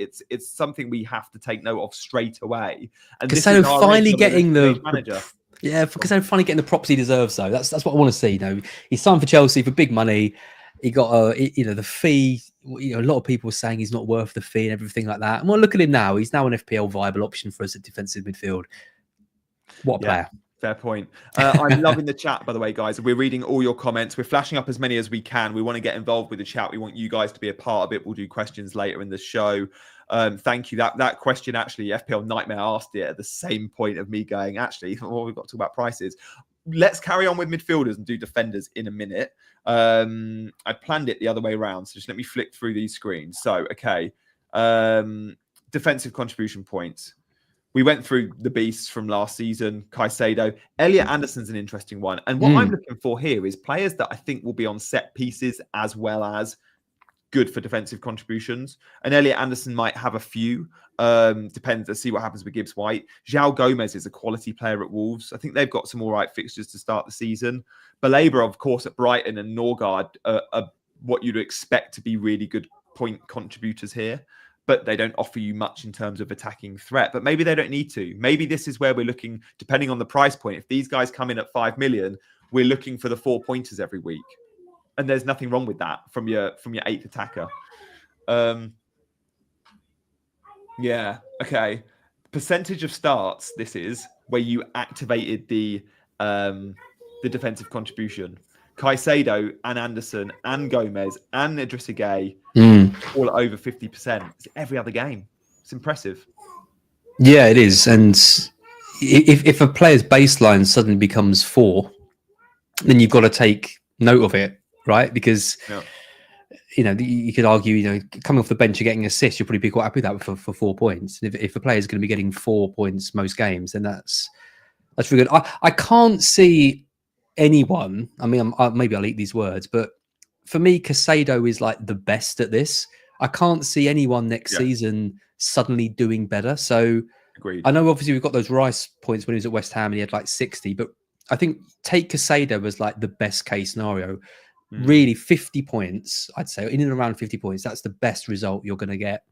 something we have to take note of straight away. And Caicedo finally getting the manager. Yeah, because they're finally getting the props he deserves, though. That's what I want to see. He signed for Chelsea for big money. He got the fee. A lot of people were saying he's not worth the fee and everything like that. And well, look at him now. He's now an FPL viable option for us at defensive midfield. What a player. Fair point. I'm loving the chat, by the way, guys. We're reading all your comments. We're flashing up as many as we can. We want to get involved with the chat. We want you guys to be a part of it. We'll do questions later in the show. Thank you. That question, actually, FPL Nightmare asked it at the same point of me going, actually, well, we've got to talk about prices. Let's carry on with midfielders and do defenders in a minute. I planned it the other way around. So just let me flick through these screens. So, okay. Defensive contribution points. We went through the beasts from last season. Caicedo, Elliot Anderson's an interesting one. And what I'm looking for here is players that I think will be on set pieces as well as good for defensive contributions. And Elliot Anderson might have a few. Depends. Let's see what happens with Gibbs White. João Gomez is a quality player at Wolves. I think they've got some all right fixtures to start the season. Baleba, of course, at Brighton, and Norgard are what you'd expect to be really good point contributors here. But they don't offer you much in terms of attacking threat. But maybe they don't need to. Maybe this is where we're looking, depending on the price point. If these guys come in at 5 million, we're looking for the 4-pointers every week. And there's nothing wrong with that from your 8th attacker. Yeah, okay. Percentage of starts, this is where you activated the defensive contribution. Caicedo and Anderson and Gomez and Idrissa Gueye all at over 50%. It's every other game. It's impressive. Yeah, it is. And if a player's baseline suddenly becomes 4, then you've got to take note of it, right? Because you could argue, coming off the bench, you're getting assists, you'll probably be quite happy with that for 4 points. If a player is going to be getting 4 points most games, then that's really good. I can't see anyone. I mean, maybe I'll eat these words, but for me, Caicedo is like the best at this. I can't see anyone next season suddenly doing better. So agreed. I know obviously we've got those Rice points when he was at West Ham and he had like 60, but I think take Caicedo as like the best case scenario. Really 50 points, I'd say, in and around 50 points. That's the best result you're going to get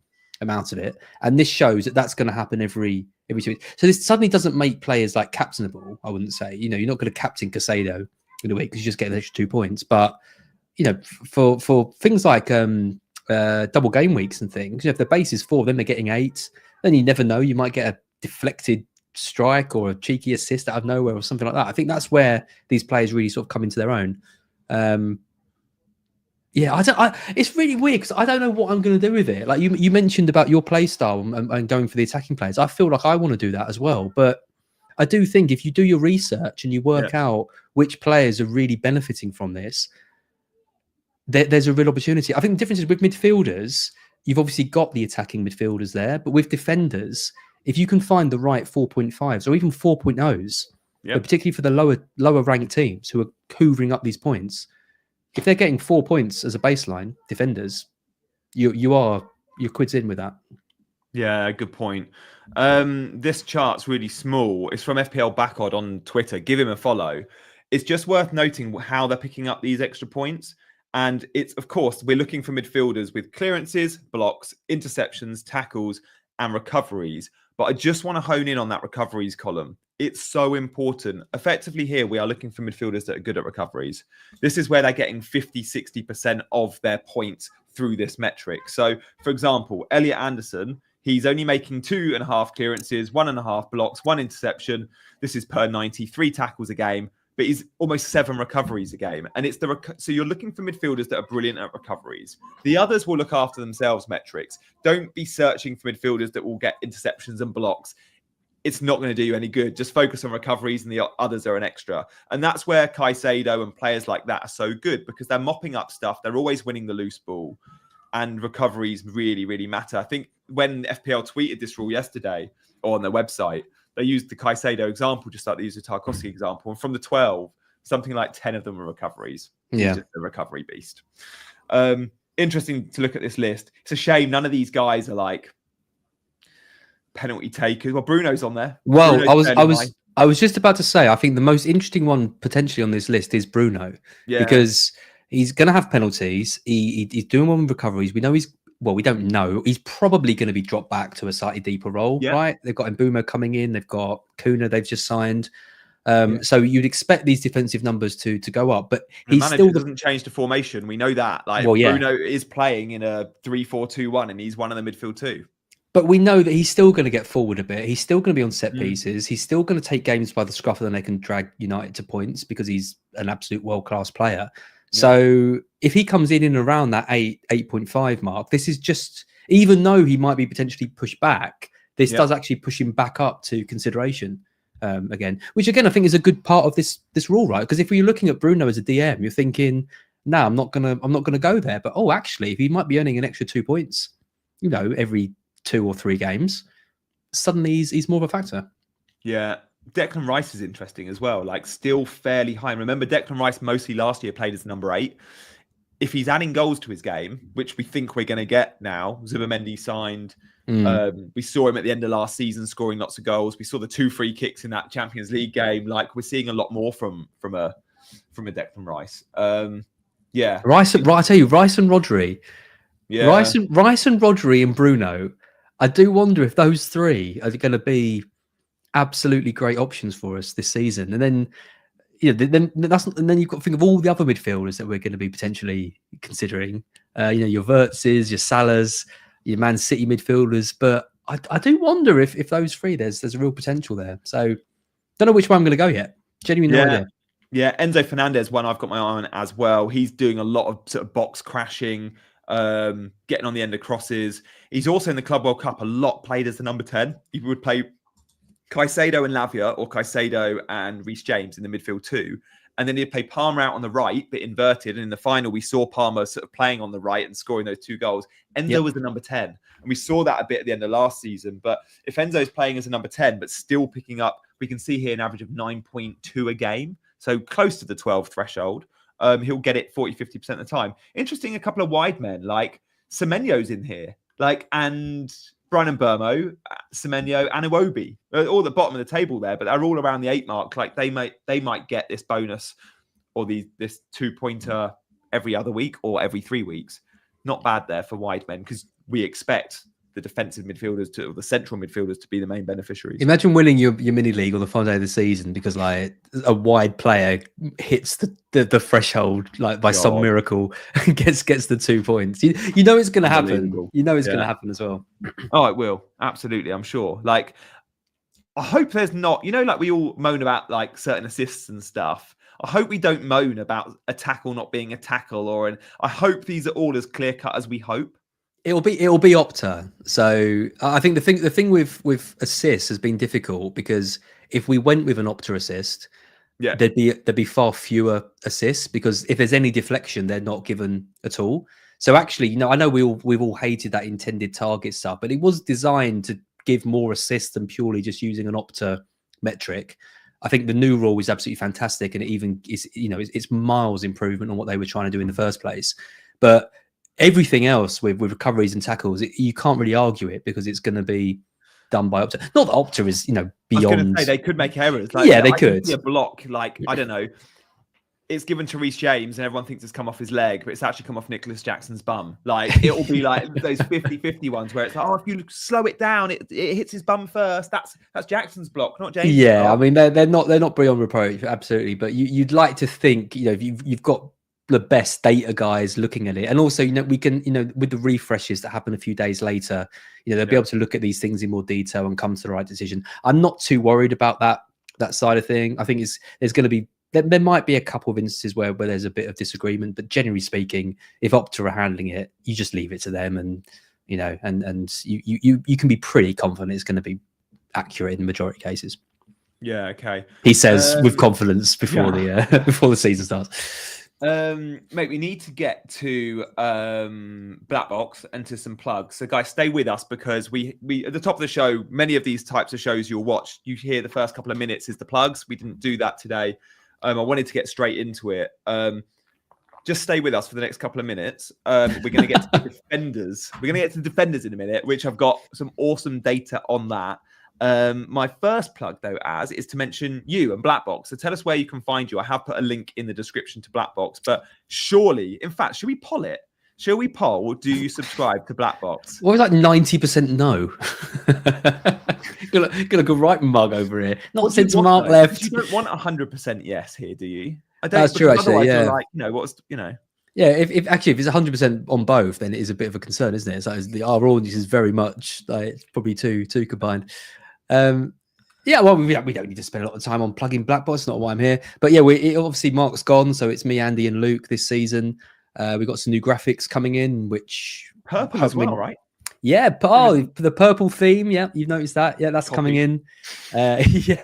out of it. And this shows that that's going to happen every 2 weeks. So this suddenly doesn't make players like captainable, I wouldn't say. You're not going to captain Caicedo in a week because you just get an extra 2 points. But, for things like double game weeks and things, if the base is 4, then they're getting 8. Then you never know. You might get a deflected strike or a cheeky assist out of nowhere or something like that. I think that's where these players really sort of come into their own. It's really weird because I don't know what I'm going to do with it. Like you mentioned about your play style and going for the attacking players. I feel like I want to do that as well. But I do think if you do your research and you work out which players are really benefiting from this, there's a real opportunity. I think the difference is with midfielders, you've obviously got the attacking midfielders there. But with defenders, if you can find the right 4.5s or even 4.0s, particularly for the lower ranked teams who are hoovering up these points, if they're getting 4 points as a baseline, defenders, your quid's in with that. Yeah, good point. This chart's really small. It's from FPL Backod on Twitter. Give him a follow. It's just worth noting how they're picking up these extra points. And it's, of course, we're looking for midfielders with clearances, blocks, interceptions, tackles, and recoveries. But I just want to hone in on that recoveries column. It's so important. Effectively here, we are looking for midfielders that are good at recoveries. This is where they're getting 50, 60% of their points through this metric. So, for example, Elliot Anderson, he's only making 2.5 clearances, 1.5 blocks, 1 interception. This is per 90, 3 tackles a game, but he's almost 7 recoveries a game. And it's so you're looking for midfielders that are brilliant at recoveries. The others will look after themselves metrics. Don't be searching for midfielders that will get interceptions and blocks. It's not going to do you any good. Just focus on recoveries and the others are an extra. And that's where Caicedo and players like that are so good because they're mopping up stuff. They're always winning the loose ball and recoveries really, really matter. I think when FPL tweeted this rule yesterday or on their website, they used the Caicedo example, just like they used the Tarkowski example. And from the 12, something like 10 of them are recoveries. Yeah. He's just a recovery beast. Interesting to look at this list. It's a shame none of these guys are like penalty takers. Well, Bruno's on there. Well, Bruno's I was just about to say, I think the most interesting one potentially on this list is Bruno, because he's going to have penalties. He's doing one with recoveries. We know we don't know. He's probably going to be dropped back to a slightly deeper role, right? They've got Mbeumo coming in. They've got Kuna. They've just signed. So you'd expect these defensive numbers to go up, but he's still doesn't change the formation. We know that. Bruno is playing in a 3-4-2-1, and he's one of the midfield too. But we know that he's still going to get forward a bit. He's still going to be on set pieces. He's still going to take games by the scruff and then they can drag United to points because he's an absolute world-class player. Yeah. So if he comes in around that 8.5 mark, this is just, even though he might be potentially pushed back, this does actually push him back up to consideration again, which again, I think is a good part of this rule, right? Because if you're looking at Bruno as a DM, you're thinking, no, I'm not gonna go there. But actually, if he might be earning an extra 2 points, every 2 or 3 games, suddenly he's more of a factor. Yeah. Declan Rice is interesting as well, like still fairly high. And remember, Declan Rice mostly last year played as number 8. If he's adding goals to his game, which we think we're going to get now, Zubimendi signed. We saw him at the end of last season scoring lots of goals. We saw the 2 free kicks in that Champions League game. Like we're seeing a lot more from a Declan Rice. Yeah, Rice. I tell you, Rice and Rodri. Yeah, Rice and Rodri and Bruno. I do wonder if those 3 are going to be absolutely great options for us this season. And then, then you've got to think of all the other midfielders that we're going to be potentially considering. Your Wirtzes, your Salahs, your Man City midfielders. But I do wonder if those 3, there's a real potential there. So don't know which one I'm going to go yet. Genuinely no idea. Yeah, Enzo Fernandez, one I've got my eye on as well. He's doing a lot of sort of box crashing, getting on the end of crosses. He's also in the Club World Cup a lot played as the number 10. He would play Caicedo and Lavia or Caicedo and Reece James in the midfield too. And then he'd play Palmer out on the right, but inverted. And in the final, we saw Palmer sort of playing on the right and scoring those 2 goals. Enzo was the number 10. And we saw that a bit at the end of last season. But if Enzo's playing as a number 10, but still picking up, we can see here an average of 9.2 a game. So close to the 12 threshold. He'll get it 40-50% of the time. Interesting, a couple of wide men like Semenyo's in here, and Brian Mbeumo, Semenyo, and Iwobi, all at the bottom of the table there, but they're all around the 8 mark. Like they might get this bonus or this 2-pointer every other week or every 3 weeks. Not bad there for wide men because we expect the defensive midfielders or the central midfielders to be the main beneficiaries. Imagine winning your mini league on the final day of the season because like a wide player hits the threshold like by some miracle and gets the 2 points. You know it's going to happen. You know it's going to happen as well. Oh, it will. Absolutely. I'm sure. Like, I hope there's not, like we all moan about like certain assists and stuff. I hope we don't moan about a tackle not being a tackle I hope these are all as clear cut as we hope. It'll be Opta. So I think the thing with assists has been difficult because if we went with an Opta assist, there'd be far fewer assists because if there's any deflection, they're not given at all. So actually, I know we've all hated that intended target stuff, but it was designed to give more assists than purely just using an Opta metric. I think the new rule is absolutely fantastic, and it even is it's miles improvement on what they were trying to do in the first place, but everything else with recoveries and tackles, you can't really argue it because it's going to be done by Opta. Not that Opta is, beyond. I was going to say they could make errors. They could. A block, I don't know. It's given to Reece James and everyone thinks it's come off his leg, but it's actually come off Nicholas Jackson's bum. It'll be like those 50-50 ones where it's like, if you slow it down, it hits his bum first. That's Jackson's block, not James'. Yeah, block. I mean they're not beyond reproach, absolutely. But you'd like to think, you've got the best data guys looking at it, and also we can with the refreshes that happen a few days later, they'll be able to look at these things in more detail and come to the right decision. I'm not too worried about that side of thing. I think there's going to be there might be a couple of instances where there's a bit of disagreement, but generally speaking, if Opta are handling it, you just leave it to them, and you can be pretty confident it's going to be accurate in the majority of cases. Yeah, okay. He says with confidence before the season starts. Mate, we need to get to Black Box and to some plugs. So guys, stay with us because we at the top of the show, many of these types of shows you'll watch, you hear the first couple of minutes is the plugs. We didn't do that today. I wanted to get straight into it. Just stay with us for the next couple of minutes. We're going to get to the defenders. We're going to get to the defenders in a minute, which I've got some awesome data on that. My first plug, though, is to mention you and Black Box. So tell us where you can find you. I have put a link in the description to Black Box, but surely, in fact, should we poll it? Shall we poll, or do you subscribe to Black Box? What was like 90% no? Got a right mug over here. Not since Mark left. You don't want 100% yes here, do you? I don't. That's true, actually. Yeah. Yeah, if it's 100% on both, then it is a bit of a concern, isn't it? So our audience is very much it's probably two combined. Well, we don't need to spend a lot of time on plugging Black Box. Not why I'm here, but yeah, obviously Mark's gone, so it's me, Andy, and Luke this season. We've got some new graphics coming in, which purple as well, right? Yeah, the purple theme. Yeah, you've noticed that. Yeah, that's coming in. No, we've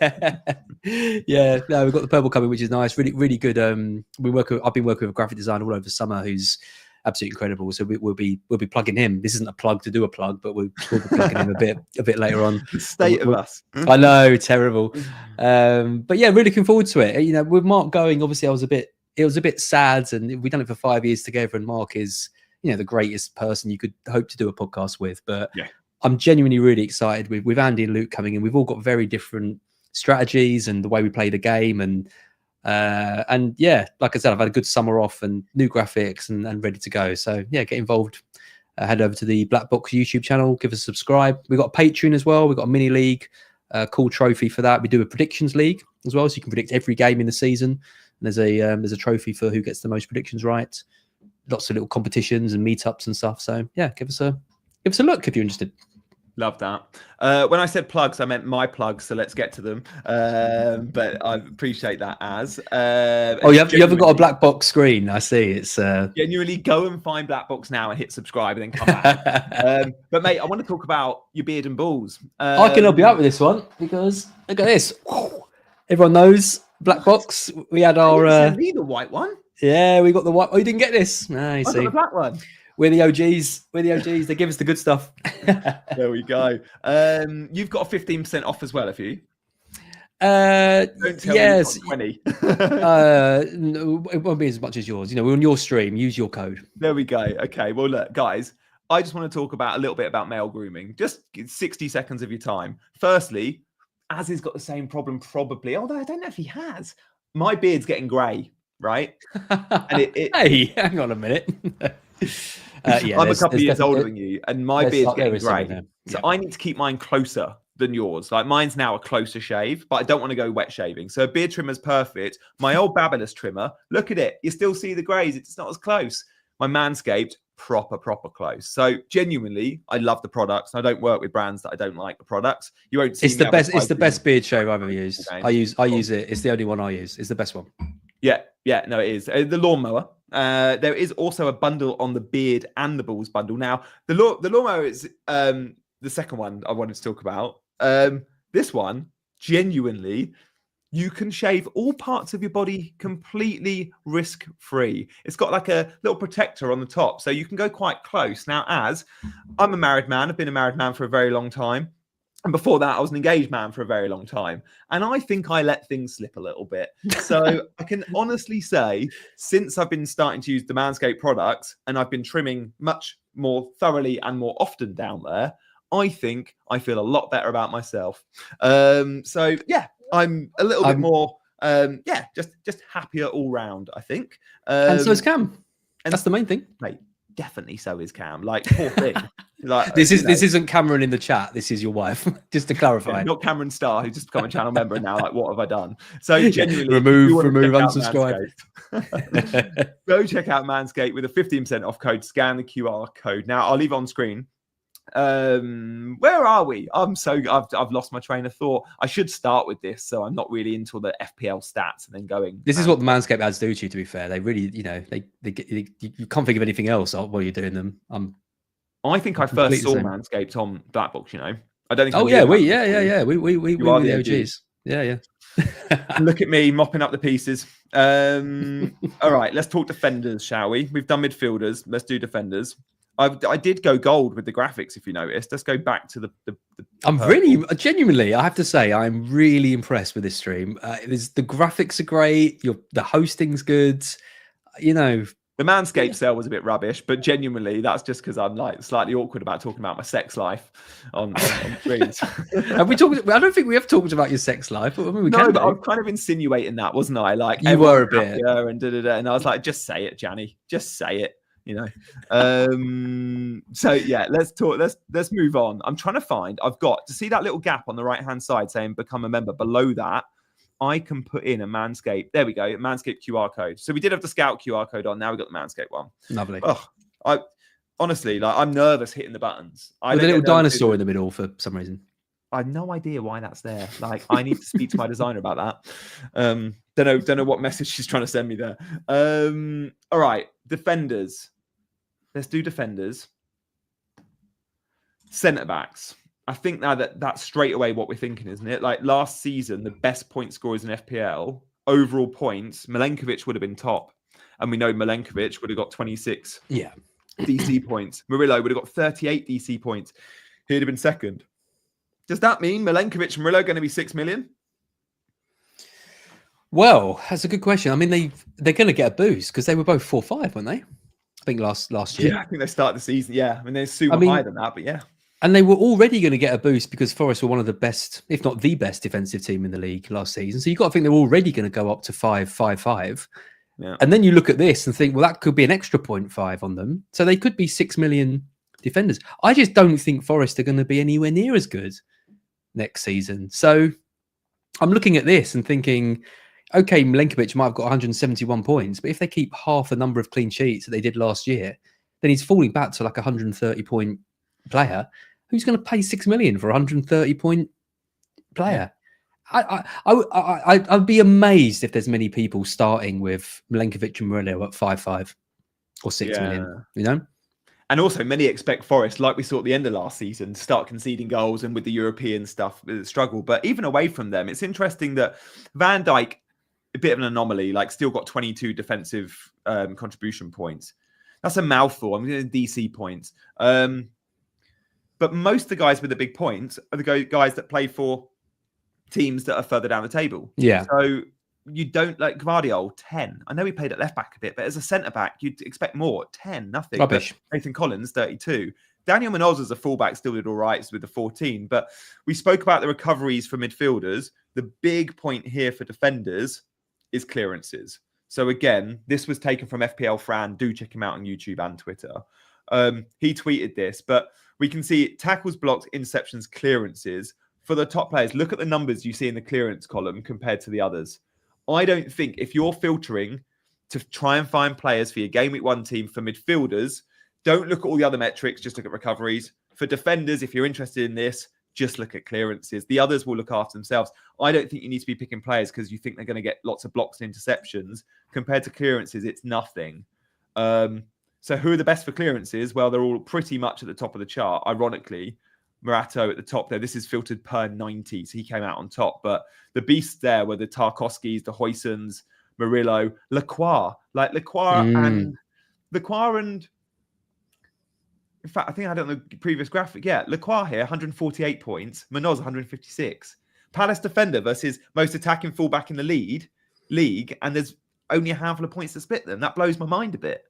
got the purple coming, which is nice. Really, really good. I've been working with a graphic designer all over the summer who's absolutely incredible. So we'll be plugging him. This isn't a plug to do a plug, but we'll be plugging him a bit later on. The state of us. I know, terrible. But yeah, really looking forward to it. You know, with Mark going, obviously it was a bit sad, and we've done it for 5 years together, and Mark is, you know, the greatest person you could hope to do a podcast with. But yeah, I'm genuinely really excited with Andy and Luke coming in. We've all got very different strategies and the way we play the game, and yeah, like I said, I've had a good summer off and new graphics and ready to go. So yeah, get involved. Head over to the Black Box YouTube channel, give us a subscribe. We've got a Patreon as well. We've got a mini league, cool trophy for that. We do a predictions league as well, so you can predict every game in the season. And there's a trophy for who gets the most predictions right. Lots of little competitions and meetups and stuff. So yeah, give us a look if you're interested. Love that. When I said plugs, I meant my plugs, so let's get to them. But I appreciate that, Az. You haven't got a black box screen. I see. It's genuinely go and find Black Box now and hit subscribe and then come back. But mate, I want to talk about your beard and balls. I can help you out with this one because look at this. Everyone knows Black Box. We had our need the white one. Yeah, we got the white. Oh, you didn't get this? No, you I see. got the black one. We're the OGs. They give us the good stuff. There we go. You've got a 15% off as well, have you? Don't tell yes. Me 20. No, it won't be as much as yours. You know, we're on your stream. Use your code. There we go. Okay. Well, look, guys, I just want to talk about a little bit about male grooming. Just 60 seconds of your time. Firstly, Az has got the same problem probably, although I don't know if he has. My beard's getting grey, right? And hey, hang on a minute. I'm a couple of years older than you, and my beard's getting grey. Yeah. So I need to keep mine closer than yours. Like mine's now a closer shave, but I don't want to go wet shaving. So a beard trimmer's perfect. My old Babyliss trimmer, look at it. You still see the greys. It's not as close. My Manscaped, proper close. So genuinely, I love the products. I don't work with brands that I don't like the products. You won't see. It's the best. It's the best beard shave I've ever used. I use it. It's the only one I use. It's the best one. Yeah, no, it is. The lawnmower. There is also a bundle on the beard and the balls bundle. Now, the lawnmower is the second one I wanted to talk about. This one, genuinely, you can shave all parts of your body completely risk-free. It's got like a little protector on the top, so you can go quite close. Now, as I'm a married man, I've been a married man for a very long time. And before that, I was an engaged man for a very long time. And I think I let things slip a little bit. So I can honestly say, since I've been starting to use the Manscaped products and I've been trimming much more thoroughly and more often down there, I think I feel a lot better about myself. So yeah, I'm a little bit more, just happier all round, I think. And so is Cam. And that's the main thing. Mate, definitely so is Cam. Like, poor thing. Like, this isn't Cameron in the chat. This is your wife, just to clarify. Yeah, not Cameron Starr, who's just become a channel member now. Like, what have I done? So genuinely, remove, unsubscribe. Go check out Manscaped with a 15% off code. Scan the QR code. Now I'll leave it on screen. Where are we? I've lost my train of thought. I should start with this, so I'm not really into the FPL stats and then going. This is what the Manscaped ads do to you. To be fair, they really, you know, you can't think of anything else while you're doing them. I think I first saw Manscaped on Black Box. You know, I don't think. Oh yeah, we were the OGs. Yeah. Look at me mopping up the pieces. All right, let's talk defenders, shall we? We've done midfielders. Let's do defenders. I did go gold with the graphics, if you noticed. Let's go back to the I'm really, genuinely, I have to say, I'm really impressed with this stream. The graphics are great. The hosting's good. You know, the Manscaped sale was a bit rubbish, but genuinely, that's just because I'm like slightly awkward about talking about my sex life on screens. Have we talked? I don't think we have talked about your sex life. I mean, but I was kind of insinuating that, wasn't I? Like you were a bit, and I was like, just say it, Gianni. Just say it. You know, so yeah, let's talk. Let's move on. I'm trying to find. I've got to see that little gap on the right hand side saying "Become a member." Below that, I can put in a Manscaped. There we go, Manscaped QR code. So we did have the Scout QR code on. Now we got the Manscaped one. Lovely. Oh, I honestly, like, I'm nervous hitting the buttons. With a little dinosaur in the middle for some reason. I have no idea why that's there. Like, I need to speak to my designer about that. Don't know what message she's trying to send me there. All right, defenders. Let's do defenders. Centre backs. I think now that's straight away what we're thinking, isn't it? Like last season, the best point scorers in FPL, overall points, Milenkovic would have been top. And we know Milenkovic would have got 26 Yeah. DC points. Murillo would have got 38 DC points. He'd have been second. Does that mean Milenkovic and Murillo are going to be 6 million? Well, that's a good question. I mean, they're going to get a boost because they were both 4-5, weren't they? I think last year. Yeah, I think they started the season. Yeah, I mean, they're super higher than that, but yeah. And they were already going to get a boost because Forest were one of the best, if not the best, defensive team in the league last season. So you've got to think they're already going to go up to 5-5-5. Yeah. And then you look at this and think, well, that could be an extra 0.5 on them. So they could be 6 million defenders. I just don't think Forest are going to be anywhere near as good next season. So I'm looking at this and thinking, okay, Milenkovic might have got 171 points, but if they keep half the number of clean sheets that they did last year, then he's falling back to like a 130-point player. Who's going to pay 6 million for a 130-point player? I'd be amazed if there's many people starting with Milenkovic and Murillo at 5-5 or 6 million, you know? And also, many expect Forest, like we saw at the end of last season, to start conceding goals and with the European stuff, struggle. But even away from them, it's interesting that Van Dijk, a bit of an anomaly, like still got 22 defensive contribution points. That's a mouthful. I'm getting DC points. But most of the guys with the big points are the guys that play for teams that are further down the table. Yeah. So you don't like Gvardiol, 10. I know he played at left back a bit, but as a centre back, you'd expect more. 10, nothing. Rubbish. But Nathan Collins, 32. Daniel Munoz as a fullback still did all right with the 14. But we spoke about the recoveries for midfielders. The big point here for defenders is clearances. So again, this was taken from FPL Fran. Do check him out on YouTube and Twitter. He tweeted this, but we can see tackles, blocks, interceptions, clearances. For the top players, look at the numbers you see in the clearance column compared to the others. I don't think if you're filtering to try and find players for your Game Week 1 team for midfielders, don't look at all the other metrics, just look at recoveries. For defenders, if you're interested in this, just look at clearances. The others will look after themselves. I don't think you need to be picking players because you think they're going to get lots of blocks and interceptions. Compared to clearances, it's nothing. So who are the best for clearances? Well, they're all pretty much at the top of the chart. Ironically, Morato at the top there. This is filtered per 90, so he came out on top. But the beasts there were the Tarkowskis, the Huijsens, Murillo, Lacroix. Like Lacroix and... In fact, I think I had it on the previous graphic. Yeah, Lacroix here, 148 points. Munoz, 156. Palace defender versus most attacking fullback in the league, and there's only a handful of points to split them. That blows my mind a bit.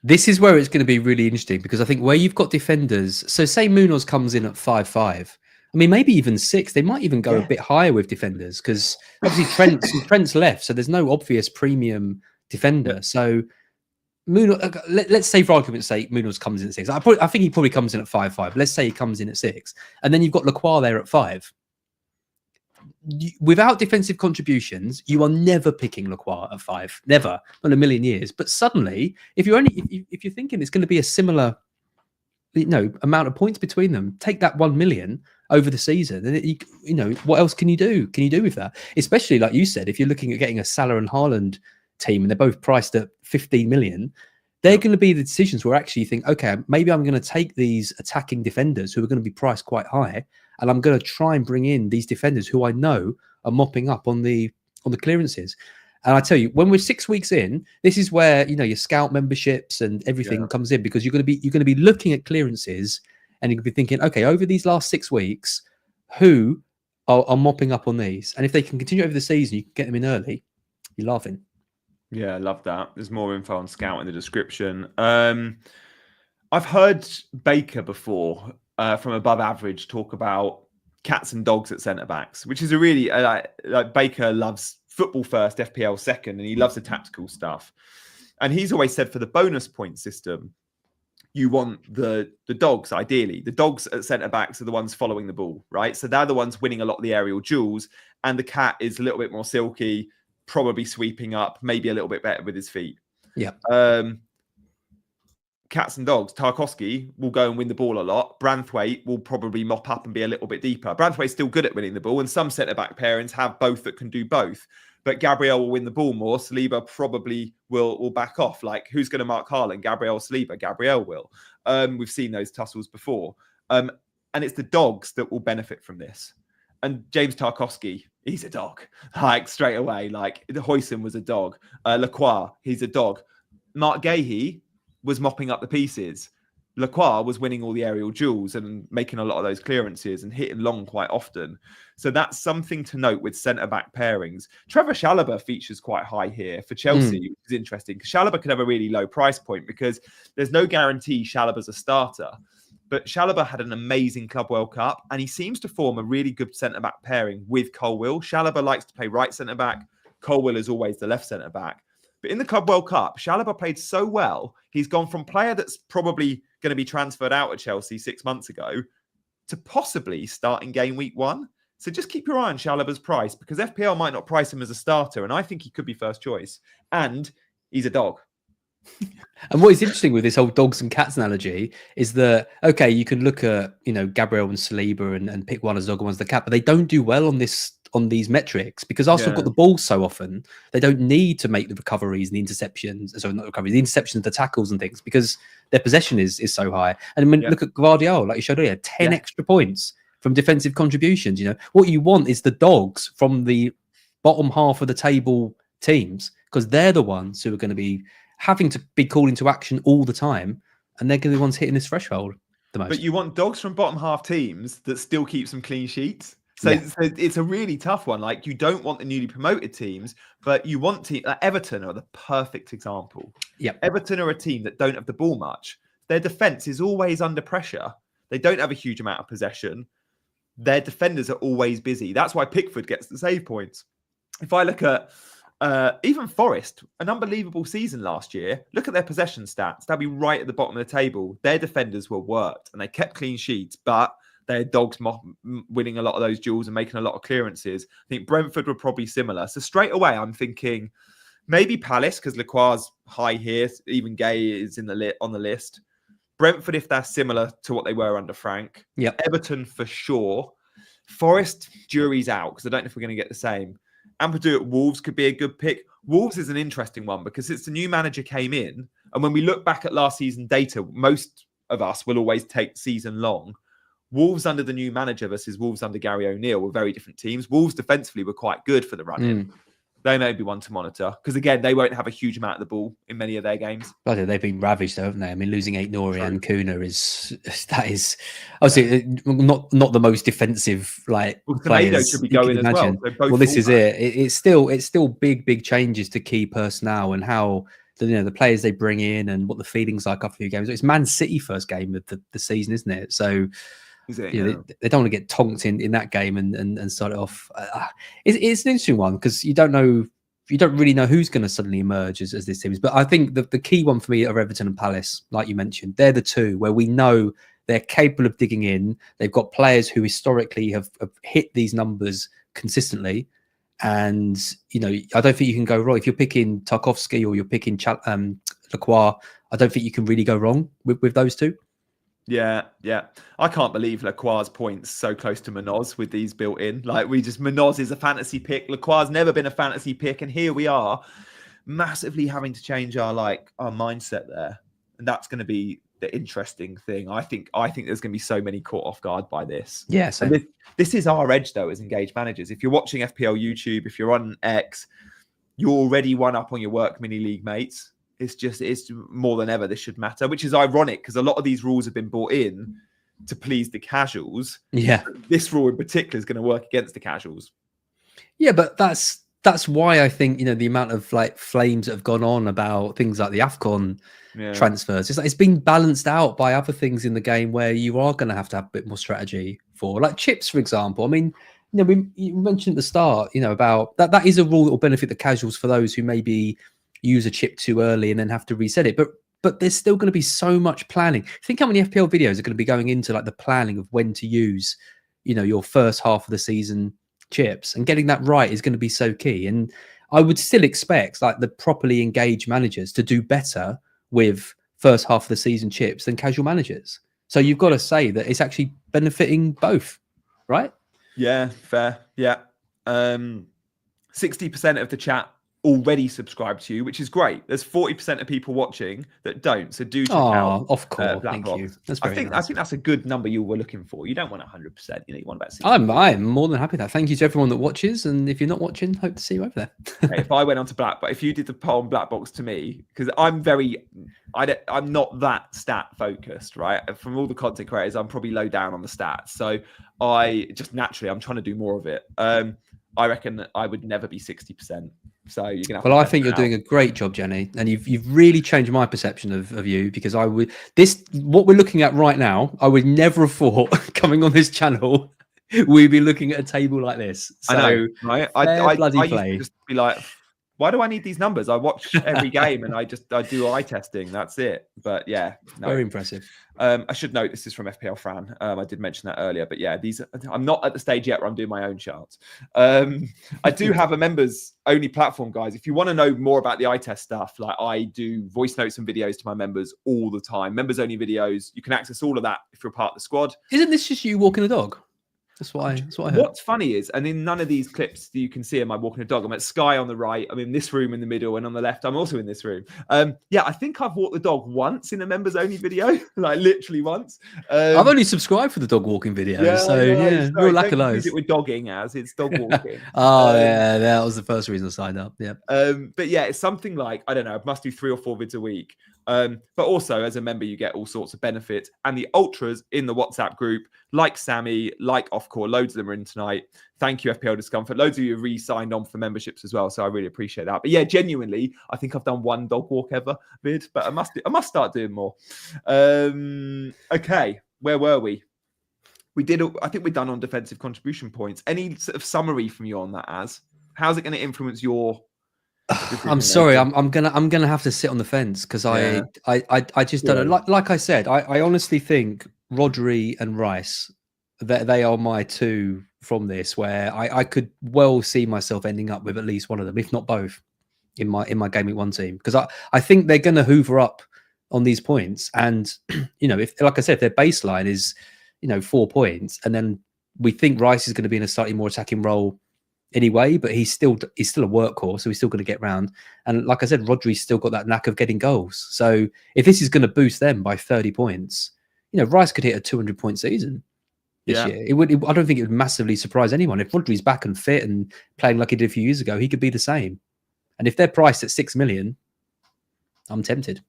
This is where it's going to be really interesting because I think where you've got defenders, so say Munoz comes in at 5-5, I mean, maybe even 6, they might even go a bit higher with defenders because obviously Trent's left, so there's no obvious premium defender. So Munoz, let's say for argument's sake, Munoz comes in at 6. I think he probably comes in at 5-5. Let's say he comes in at 6. And then you've got Lacroix there at 5. Without defensive contributions, you are never picking Lacroix at 5. Never, not in a million years. But suddenly, if you're thinking it's going to be a similar, amount of points between them, take that 1 million over the season, and what else can you do? Can you do with that? Especially like you said, if you're looking at getting a Salah and Haaland team, and they're both priced at 15 million. They're going to be the decisions where actually you think, okay, maybe I'm going to take these attacking defenders who are going to be priced quite high, and I'm going to try and bring in these defenders who I know are mopping up on the clearances. And I tell you, when we're 6 weeks in, this is where your scout memberships and everything comes in, because you're going to be looking at clearances, and you're going to be thinking, okay, over these last 6 weeks, who are mopping up on these? And if they can continue over the season, you can get them in early. You're laughing. Yeah, I love that. There's more info on Scout in the description. I've heard Baker before from Above Average talk about cats and dogs at centre backs, which is a really like Baker loves football first, FPL second, and he loves the tactical stuff. And he's always said for the bonus point system, you want the dogs, ideally. The dogs at centre backs are the ones following the ball, right? So they're the ones winning a lot of the aerial duels, and the cat is a little bit more silky, probably sweeping up, maybe a little bit better with his feet. Yeah. Cats and dogs, Tarkowski will go and win the ball a lot. Branthwaite will probably mop up and be a little bit deeper. Branthwaite's still good at winning the ball, and some centre-back pairings have both that can do both. But Gabriel will win the ball more. Saliba probably will back off. Like, who's going to mark Haaland? Gabriel or Saliba? Gabriel will. We've seen those tussles before. And it's the dogs that will benefit from this. And James Tarkowski, he's a dog. Like, straight away. Like, the Huijsen was a dog. Lacroix, he's a dog. Mark Gahey was mopping up the pieces. Lacroix was winning all the aerial duels and making a lot of those clearances and hitting long quite often. So that's something to note with centre-back pairings. Trevor Chalobah features quite high here for Chelsea, which is interesting because Chalobah could have a really low price point because there's no guarantee Chalobah's a starter. But Chalobah had an amazing Club World Cup and he seems to form a really good centre-back pairing with Colwill. Chalobah likes to play right centre-back. Colwill is always the left centre-back. But in the Club World Cup, Chalobah played so well, he's gone from player that's probably going to be transferred out of Chelsea 6 months ago to possibly starting game week 1. So just keep your eye on Chalobah's price because FPL might not price him as a starter. And I think he could be first choice. And he's a dog. And what is interesting with this whole dogs and cats analogy is that, okay, you can look at, Gabriel and Saliba and pick one as dog and one's the cat, but they don't do well on these metrics because Arsenal got the ball so often. They don't need to make the recoveries and the interceptions. Sorry, not recoveries, the interceptions, the tackles and things because their possession is so high. And I mean, look at Guardiola, like you showed earlier, 10 extra points from defensive contributions. What you want is the dogs from the bottom half of the table teams because they're the ones who are going to be having to be called into action all the time, and they're going to be the ones hitting this threshold the most. But you want dogs from bottom half teams that still keep some clean sheets. So it's a really tough one. Like, you don't want the newly promoted teams, but you want Everton are the perfect example. Everton are a team that don't have the ball much. Their defense is always under pressure. They don't have a huge amount of possession. Their defenders are always busy. That's why Pickford gets the save points. If I look at even Forest, an unbelievable season last year. Look at their possession stats. They'll be right at the bottom of the table. Their defenders were worked and they kept clean sheets, but their dogs winning a lot of those duels and making a lot of clearances. I think Brentford were probably similar. So straight away, I'm thinking maybe Palace because Lacroix's high here. Even Gay is on the list. Brentford, if they're similar to what they were under Frank. Everton for sure. Forest, jury's out because I don't know if we're going to get the same. Ampadu at Wolves could be a good pick. Wolves is an interesting one because it's the new manager came in. And when we look back at last season data, most of us will always take season long. Wolves under the new manager versus Wolves under Gary O'Neill were very different teams. Wolves defensively were quite good for the run-in. They may be one to monitor because, again, they won't have a huge amount of the ball in many of their games. Bloody, they've been ravaged, though, haven't they? I mean, losing Aït-Nouri and Kuna is obviously not the most defensive players should be going as well. Well, this is it. It's still big changes to key personnel and how the players they bring in and what the feeling's like after a few games. It's Man City first game of the season, isn't it? So. They don't want to get tonked in that game and start it off. It's an interesting one because you don't really know who's going to suddenly emerge as this team is. But I think the key one for me are Everton and Palace, like you mentioned. They're the two where we know they're capable of digging in. They've got players who historically have hit these numbers consistently. And, I don't think you can go wrong. If you're picking Tarkowski or you're picking Lacroix, I don't think you can really go wrong with those two. Yeah. I can't believe Lacroix's points so close to Munoz with these built in. Munoz is a fantasy pick. Lacroix's never been a fantasy pick. And here we are massively having to change our mindset there. And that's going to be the interesting thing. I think there's going to be so many caught off guard by this. Yeah. So this is our edge though, as engaged managers. If you're watching FPL YouTube, if you're on X, you're already one up on your work mini league mates. It's more than ever. This should matter, which is ironic because a lot of these rules have been brought in to please the casuals. Yeah. This rule in particular is going to work against the casuals. Yeah, but that's why I think, the amount of flames that have gone on about things like the AFCON transfers. It's been balanced out by other things in the game where you are going to have a bit more strategy for, like chips, for example. I mean, you mentioned at the start, about that is a rule that will benefit the casuals for those who maybe use a chip too early and then have to reset it. But there's still going to be so much planning. Think how many FPL videos are going to be going into the planning of when to use, your first half of the season chips, and getting that right is going to be so key. And I would still expect the properly engaged managers to do better with first half of the season chips than casual managers. So you've got to say that it's actually benefiting both, right? Yeah, fair. Yeah. 60% of the chat already subscribe to you, which is great. There's 40% of people watching that don't. So do check out. Of course, Black thank Box. you. That's very I nice. think that's a good number you were looking for. You don't want 100%. You want about 60%. I'm more than happy with that. Thank you to everyone that watches, and if you're not watching, hope to see you over there. Okay, if I went on to Black Box, if you did the poll on Black Box to me, because I'm not that stat focused, right? From all the content creators, I'm probably low down on the stats. So I just naturally, I'm trying to do more of it. I reckon that I would never be 60%. So you're gonna have I think you're doing a great job, Gianni, and you've really changed my perception of you, because what we're looking at right now, I would never have thought coming on this channel we'd be looking at a table like this. So, I know, right? I used to just be like, why do I need these numbers? I watch every game and I do eye testing. That's it. But yeah, no. Very impressive. I should note this is from FPL Fran. I did mention that earlier, but yeah, I'm not at the stage yet where I'm doing my own charts. I do have a members only platform, guys. If you want to know more about the eye test stuff, like I do voice notes and videos to my members all the time. Members only videos. You can access all of that if you're part of the squad. Isn't this just you walking a dog? That's what I heard. What's funny is, and in none of these clips that you can see, am I walking a dog? I'm at Sky on the right. I'm in this room in the middle, and on the left, I'm also in this room. Yeah, I think I've walked the dog once in a members only video, like literally once. I've only subscribed for the dog walking video, real lack of those. Use it with dogging as it's dog walking. Yeah, that was the first reason I signed up. Yeah. But yeah, it's something like, I don't know, I must do 3 or 4 vids a week. But also as a member, you get all sorts of benefits. And the ultras in the WhatsApp group, like Sammy, like Offcore, loads of them are in tonight. Thank you, FPL Discomfort. Loads of you have re-signed on for memberships as well, so I really appreciate that. But yeah, genuinely, I think I've done 1 dog walk ever vid, but I must start doing more. Okay, where were we? I think we're done on defensive contribution points. Any sort of summary from you on that, Az? How's it going to influence your? I'm sorry, I'm gonna have to sit on the fence, because I just don't know. Like I said, I honestly think Rodri and Rice, that they are my 2 from this, where I could well see myself ending up with at least one of them, if not both, in my Game Week 1 team, because I think they're going to hoover up on these points. And if, like I said, if their baseline is 4 points, and then we think Rice is going to be in a slightly more attacking role anyway, but he's still a workhorse, so he's still going to get round. And like I said, Rodri's still got that knack of getting goals. So if this is going to boost them by 30 points, Rice could hit a 200-point season this year. I don't think it would massively surprise anyone. If Rodri's back and fit and playing like he did a few years ago, he could be the same. And if they're priced at 6 million, I'm tempted.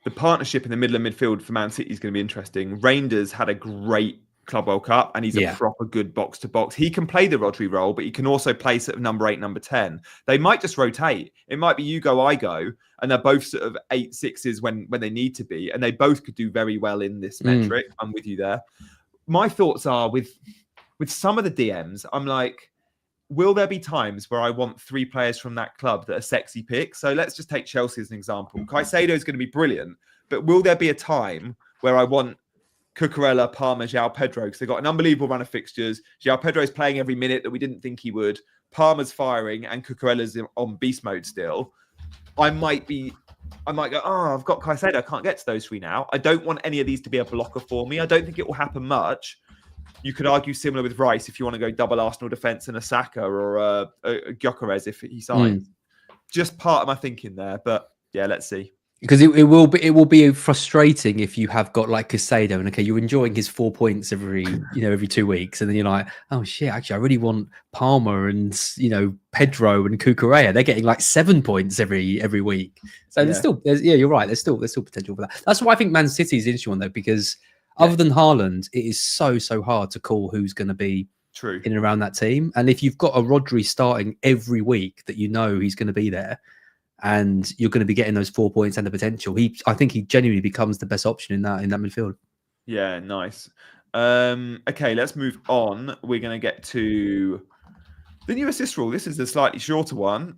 The partnership in the middle of midfield for Man City is going to be interesting. Reinders had a great Club World Cup, and he's a proper good box to box. He can play the Rodri role, but he can also play sort of number 8, number 10. They might just rotate. It might be you go, I go, and they're both sort of 8-6s when they need to be, and they both could do very well in this metric. I'm with you there. My thoughts are with some of the DMs, I'm like, will there be times where I want 3 players from that club that are sexy picks? So let's just take Chelsea as an example. Caicedo is going to be brilliant, but will there be a time where I want Cucurella, Palmer, João Pedro, because they've got an unbelievable run of fixtures. João Pedro is playing every minute that we didn't think he would. Palmer's firing, and Cucurella's on beast mode still. I might go, I've got Caicedo. I can't get to those 3 now. I don't want any of these to be a blocker for me. I don't think it will happen much. You could argue similar with Rice if you want to go double Arsenal defence and a Saka or a Gyökeres if he signs. Just part of my thinking there, but yeah, let's see. Because it will be frustrating if you have got like Caicedo and you're enjoying his 4 points every 2 weeks, and then you're like, oh shit, actually I really want Palmer and Pedro and Cucurella. They're getting like 7 points every week. So you're right. There's still potential for that. That's why I think Man City is an interesting one though, because other than Haaland, it is so hard to call who's going to be in and around that team. And if you've got a Rodri starting every week that he's going to be there, and you're going to be getting those 4 points and the potential, I think he genuinely becomes the best option in that midfield. Yeah, nice. Okay, let's move on. We're going to get to the new assist rule. This is a slightly shorter one.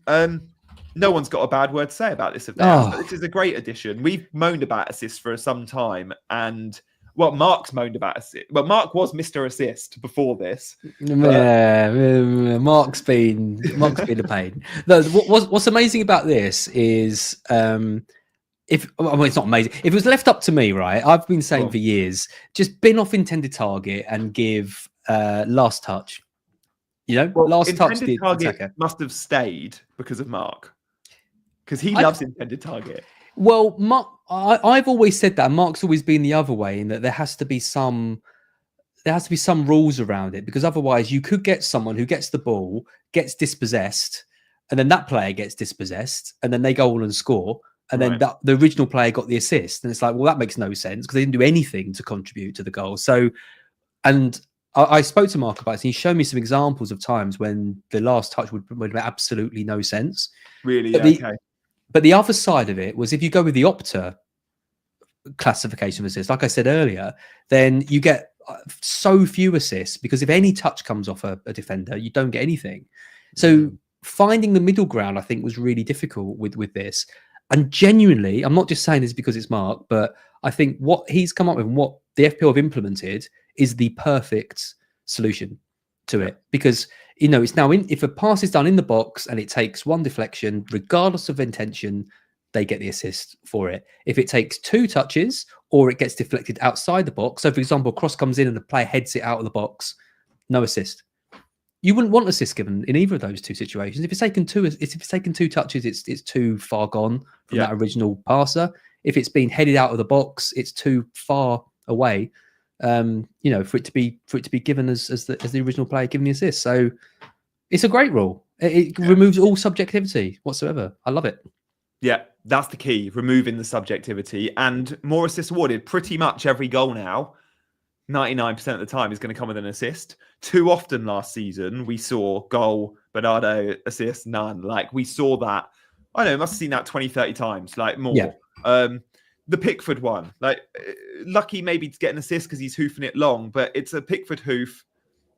No one's got a bad word to say about this. This is a great addition. We've moaned about assists for some time, and Mark's moaned about assist. Well, Mark was Mr. Assist before this. Mark's been a pain. No, what's amazing about this is it's not amazing. If it was left up to me, right? I've been saying for years, just bin off intended target and give last touch. Last touch. Intended target must have stayed because of Mark. because he loves intended target. Well, Mark, I've always said that. And Mark's always been the other way, in that there has to be some rules around it, because otherwise you could get someone who gets the ball, gets dispossessed, and then that player gets dispossessed, and then they go on and score, and then the original player got the assist, and it's like, well, that makes no sense because they didn't do anything to contribute to the goal. So, and I spoke to Mark about it, and he showed me some examples of times when the last touch would make absolutely no sense. Really? But but the other side of it was, if you go with the Opta classification of assists, like I said earlier, then you get so few assists, because if any touch comes off a defender, you don't get anything. So finding the middle ground, I think, was really difficult with this. And genuinely, I'm not just saying this because it's Mark, but I think what he's come up with and what the FPL have implemented is the perfect solution to it. Because, you know, it's now if a pass is done in the box and it takes one deflection, regardless of intention, they get the assist for it. If it takes 2 touches or it gets deflected outside the box, so for example, a cross comes in and the player heads it out of the box, no assist. You wouldn't want assist given in either of those 2 situations. If it's taken 2 touches, it's too far gone from that original passer. If it's been headed out of the box, it's too far away, you know, for it to be given as the original player giving the assist. So it's a great rule. It removes all subjectivity whatsoever. I love it. Yeah, that's the key, removing the subjectivity, and more assists awarded. Pretty much every goal now, 99% of the time, is going to come with an assist. Too often last season, we saw goal, Bernardo, assist, none. Like, we saw that, I don't know, must have seen that 20, 30 times, like more. Yeah. The Pickford one, like, lucky maybe to get an assist because he's hoofing it long, but it's a Pickford hoof,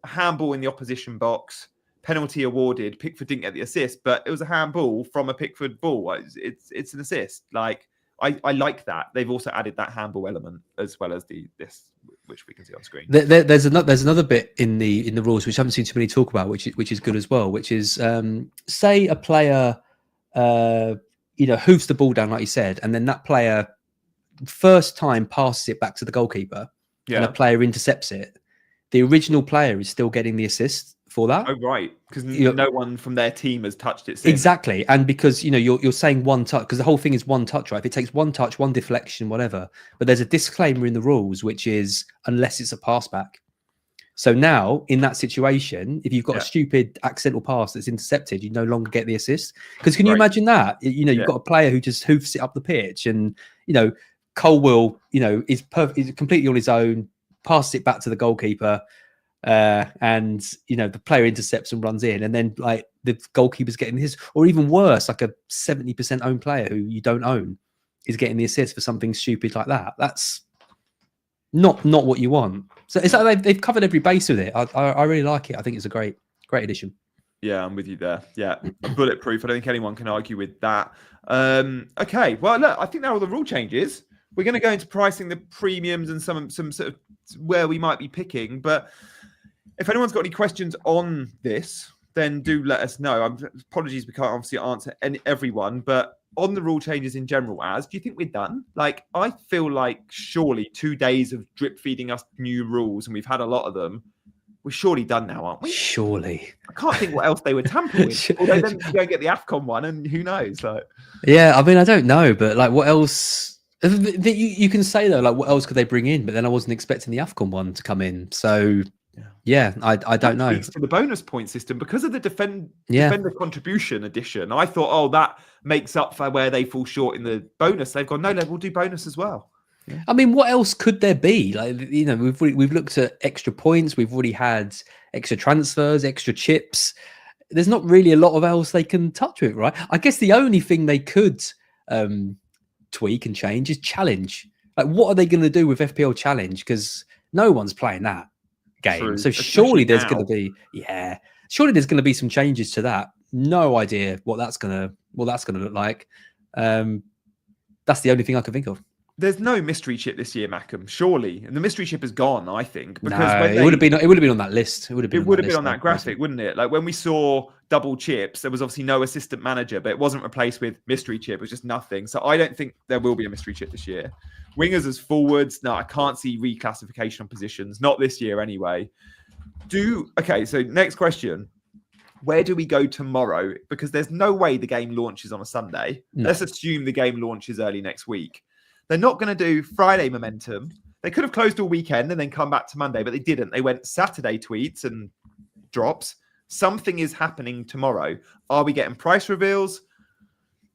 a handball in the opposition box, penalty awarded. Pickford didn't get the assist, but it was a handball from a Pickford ball. It's an assist. Like, I like that. They've also added that handball element as well as this, which we can see on screen. There's another bit in the rules which I haven't seen too many talk about, which is good as well. Which is, say a player, you know, hoofs the ball down like you said, and then that player first time passes it back to the goalkeeper, and a player intercepts it. The original player is still getting the assist for that. Oh, right. Because no one from their team has touched it since. Exactly. And because, you know, you're saying one touch, because the whole thing is one touch, right? If it takes one touch, one deflection, whatever. But there's a disclaimer in the rules, which is unless it's a pass back. So now, in that situation, if you've got a stupid accidental pass that's intercepted, you no longer get the assist. Because can you imagine that? You know, you've got a player who just hoofs it up the pitch, and, you know, Cole will, you know, is completely on his own, passes it back to the goalkeeper, and, you know, the player intercepts and runs in, and then, like, the goalkeeper's getting his, or even worse, like a 70% owned player who you don't own is getting the assist for something stupid like that. That's not what you want. So it's like they've covered every base with it. I really like it. I think it's a great addition. Yeah, I'm with you there. Yeah, bulletproof. I don't think anyone can argue with that. Okay, well, look, I think now all the rule changes. We're going to go into pricing the premiums and some sort of where we might be picking. But if anyone's got any questions on this, then do let us know. Apologies, we can't obviously answer everyone, but on the rule changes in general, do you think we're done? Like, I feel like surely 2 days of drip feeding us new rules, and we've had a lot of them, we're surely done now, aren't we? Surely. I can't think what else they would tamper with. Although then you go and get the AFCON one, and who knows? Like, yeah, I mean, I don't know, but like, what else? You can say though, like, what else could they bring in? But then I wasn't expecting the AFCON one to come in, so yeah, I don't know. To the bonus point system, because of the defender contribution addition, I thought, oh, that makes up for where they fall short in the bonus. They've gone, no, we'll do bonus as well. Yeah. I mean, what else could there be? Like, you know, we've looked at extra points. We've already had extra transfers, extra chips. There's not really a lot of else they can touch with, right? I guess the only thing they could tweak and change is challenge. Like, what are they going to do with FPL challenge? Because no one's playing that game. True. So surely there's going to be, surely there's going to be some changes to that. No idea what that's going to look like. That's the only thing I can think of. There's no mystery chip this year, Mackham, surely, and the mystery chip is gone. I think because it would have been on that list. It would have been on that graphic, wouldn't it? Like when we saw double chips, there was obviously no assistant manager, but it wasn't replaced with mystery chip. It was just nothing. So I don't think there will be a mystery chip this year. Wingers as forwards, no, I can't see reclassification on positions. Not this year anyway. Okay, so next question. where do we go tomorrow? Because there's no way the game launches on a Sunday. No. Let's assume the game launches early next week. They're not going to do Friday momentum. They could have closed all weekend and then come back to Monday, but they didn't. They went Saturday tweets and drops. Something is happening tomorrow. Are we getting price reveals?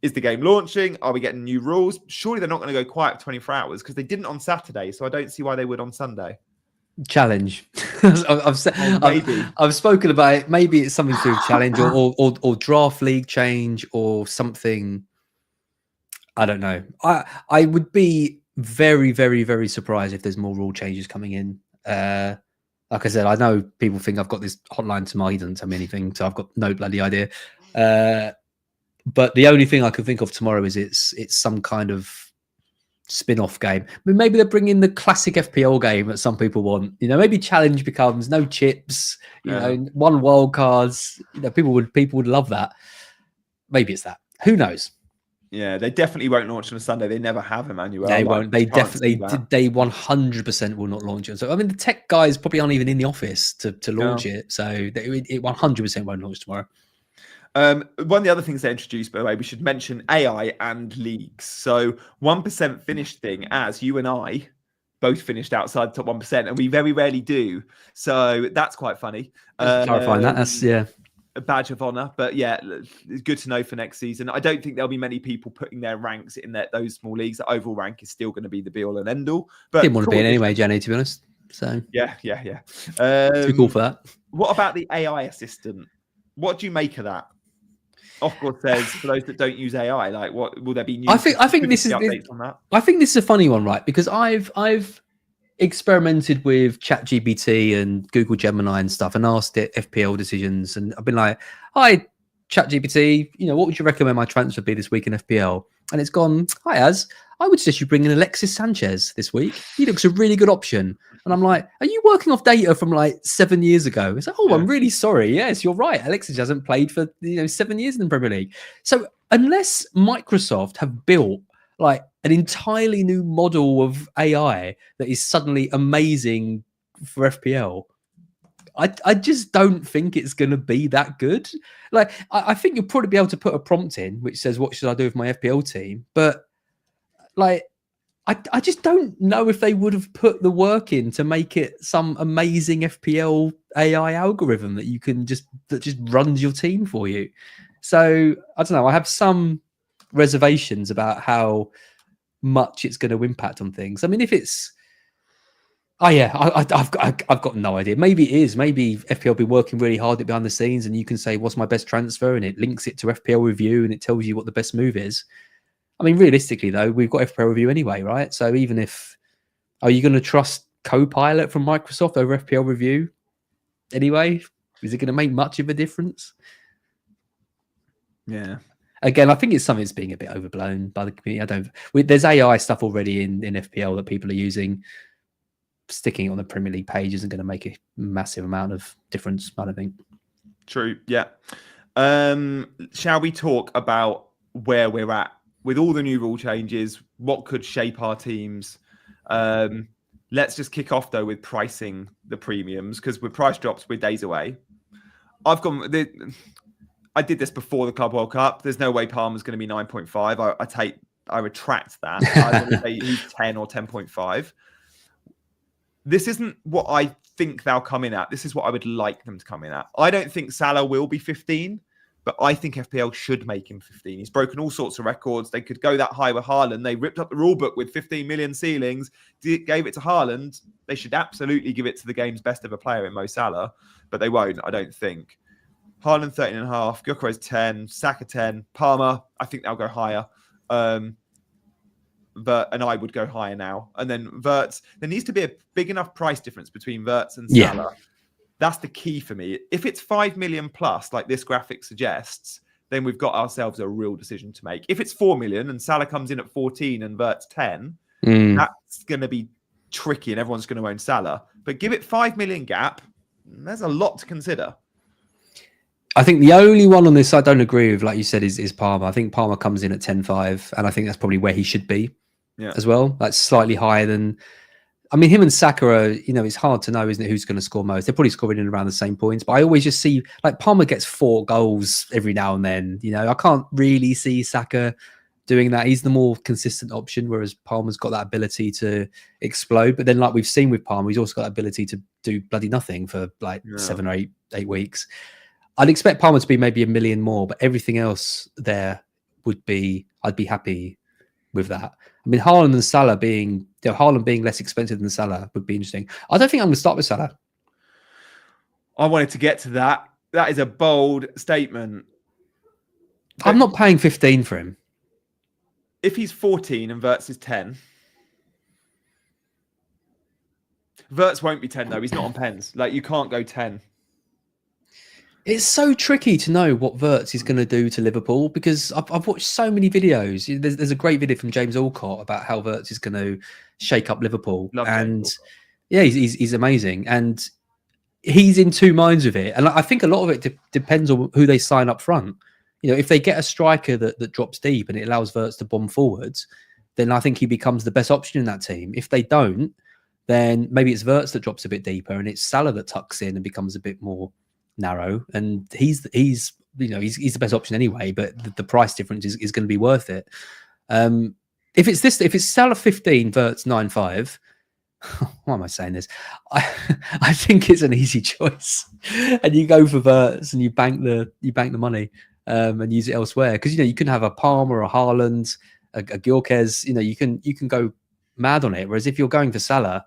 Is the game launching? Are we getting new rules? Surely they're not going to go quiet 24 hours because they didn't on Saturday, so I don't see why they would on Sunday. Challenge. I've spoken about it. Maybe it's something to do with challenge or draft league change or something. I don't know. I would be very, very, very surprised if there's more rule changes coming in. Like I said, I know people think I've got this hotline to my, he doesn't tell me anything, so I've got no bloody idea. But the only thing I can think of tomorrow is it's some kind of spin-off game. I mean, maybe they're bringing the classic FPL game that some people want. You know, maybe challenge becomes no chips. You know, one wild cards. You know, people would love that. Maybe it's that. Who knows? Yeah, they definitely won't launch on a Sunday. They never have, Emmanuel. They won't. They definitely. They 100% will not launch it. So I mean, the tech guys probably aren't even in the office to launch it. So it 100% won't launch tomorrow. One of the other things they introduced, by the way, we should mention AI and leagues. So 1% finished thing, as you and I both finished outside the top 1%, and we very rarely do. So that's quite funny. Clarifying that. That's a badge of honor. But yeah, it's good to know for next season. I don't think there'll be many people putting their ranks in those small leagues. The overall rank is still going to be the be all and end all. But didn't want to be in anyway, Gianni, to be honest. So yeah. Too cool for that. What about the AI assistant? What do you make of that? Of course, says for those that don't use AI, like what will there be new? I think this is updates on that. I think this is a funny one, right? Because I've experimented with ChatGPT and Google Gemini and stuff, and asked it FPL decisions, and I've been like, "Hi, ChatGPT, you know, what would you recommend my transfer be this week in FPL?" And it's gone, "Hi, Az, I would suggest you bring in Alexis Sanchez this week. He looks a really good option." And I'm like, "Are you working off data from like 7 years ago?" It's like, "Oh, I'm really sorry. Yes, you're right. Alexis hasn't played for 7 years in the Premier League." So unless Microsoft have built like an entirely new model of AI that is suddenly amazing for FPL, I just don't think it's going to be that good. Like, I think you'll probably be able to put a prompt in which says, "What should I do with my FPL team?" But like, I just don't know if they would have put the work in to make it some amazing FPL AI algorithm that just runs your team for you. So I don't know. I have some reservations about how much it's going to impact on things. I mean, if it's I've got no idea. Maybe it is. Maybe FPL will be working really hard behind the scenes, and you can say, "What's my best transfer?" and it links it to FPL Review, and it tells you what the best move is. I mean, realistically, though, we've got FPL Review anyway, right? So even if, are you going to trust Copilot from Microsoft over FPL Review anyway? Is it going to make much of a difference? Yeah. Again, I think it's something that's being a bit overblown by the community. There's AI stuff already in FPL that people are using. Sticking it on the Premier League page isn't going to make a massive amount of difference, I don't think. True, yeah. Shall we talk about where we're at with all the new rule changes? What could shape our teams? Let's just kick off, though, with pricing the premiums, because with price drops, we're days away. I did this before the Club World Cup. There's no way Palmer's going to be 9.5. I retract that. I want to say he's 10 or 10.5. This isn't what I think they'll come in at. This is what I would like them to come in at. I don't think Salah will be 15, but I think FPL should make him 15. He's broken all sorts of records. They could go that high with Haaland. They ripped up the rule book with 15 million ceilings, gave it to Haaland. They should absolutely give it to the game's best ever player in Mo Salah, but they won't, I don't think. Haaland 13.5, Gyökeres 10, Saka 10, Palmer, I think they'll go higher. And I would go higher now. And then Wirtz, there needs to be a big enough price difference between Wirtz and Salah. Yeah. That's the key for me. If it's 5 million plus, like this graphic suggests, then we've got ourselves a real decision to make. If it's 4 million and Salah comes in at 14 and Wirtz 10, that's going to be tricky and everyone's going to own Salah. But give it 5 million gap, there's a lot to consider. I think the only one on this I don't agree with, like you said, is Palmer. I think Palmer comes in at 10.5, and I think that's probably where he should be as well. That's slightly higher than I mean, him and Saka are, it's hard to know, isn't it, who's going to score most? They're probably scoring in around the same points, but I always just see, like, Palmer gets 4 goals every now and then. I can't really see Saka doing that. He's the more consistent option, whereas Palmer's got that ability to explode. But then, like we've seen with Palmer, he's also got that ability to do bloody nothing for like 7 or 8 weeks. I'd expect Palmer to be maybe 1 million more, but everything else there I'd be happy with that. I mean, Haaland and Salah Haaland being less expensive than Salah would be interesting. I don't think I'm going to start with Salah. I wanted to get to that. That is a bold statement. I'm not paying 15 for him. If he's 14 and Wirtz is 10, Wirtz won't be 10 though. He's not on pens. Like, you can't go 10. It's so tricky to know what Wirtz is going to do to Liverpool, because I've watched so many videos. There's a great video from James Alcott about how Wirtz is going to shake up Liverpool. Yeah, he's amazing. And he's in 2 minds with it. And I think a lot of it depends on who they sign up front. If they get a striker that drops deep and it allows Wirtz to bomb forwards, then I think he becomes the best option in that team. If they don't, then maybe it's Wirtz that drops a bit deeper and it's Salah that tucks in and becomes a bit more narrow. And he's the best option anyway, but the price difference is going to be worth it. If it's Salah 15, Wirtz 9.5, why am I saying this? I think it's an easy choice, and you go for Wirtz and you bank the money. And use it elsewhere, because you can have a Palmer, a Haaland, a Gyökeres. You can go mad on it. Whereas if you're going for Salah,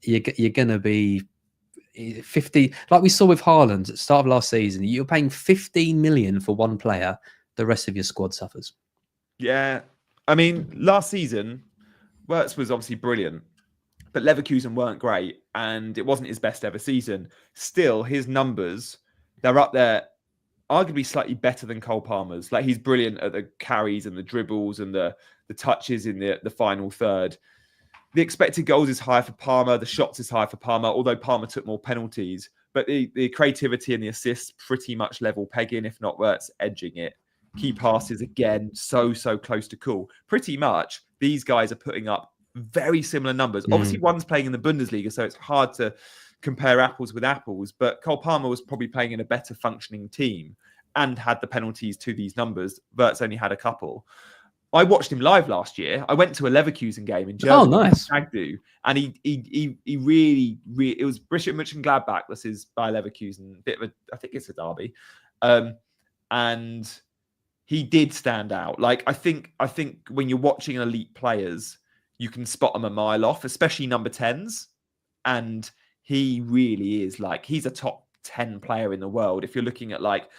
you're going to be 50, like we saw with Haaland at the start of last season. You're paying 15 million for one player. The rest of your squad suffers. Yeah, I mean, last season, Wirtz was obviously brilliant, but Leverkusen weren't great, and it wasn't his best ever season. Still, his numbers, they're up there, arguably slightly better than Cole Palmer's. Like, he's brilliant at the carries and the dribbles and the touches in the final third. The expected goals is higher for Palmer. The shots is higher for Palmer, although Palmer took more penalties. But the creativity and the assists pretty much level pegging, if not Wirtz edging it. Key passes, again, so close to cool. Pretty much, these guys are putting up very similar numbers. Obviously, one's playing in the Bundesliga, so it's hard to compare apples with apples, but Cole Palmer was probably playing in a better functioning team and had the penalties to these numbers. Wirtz only had a couple. I watched him live last year. I went to a Leverkusen game in Germany. Oh, nice. And he really, it was Borussia Mönchengladbach. This is by Leverkusen. I think it's a derby. And he did stand out. Like, I think when you're watching elite players, you can spot them a mile off, especially number 10s. And he really is, like, he's a top 10 player in the world. If you're looking at like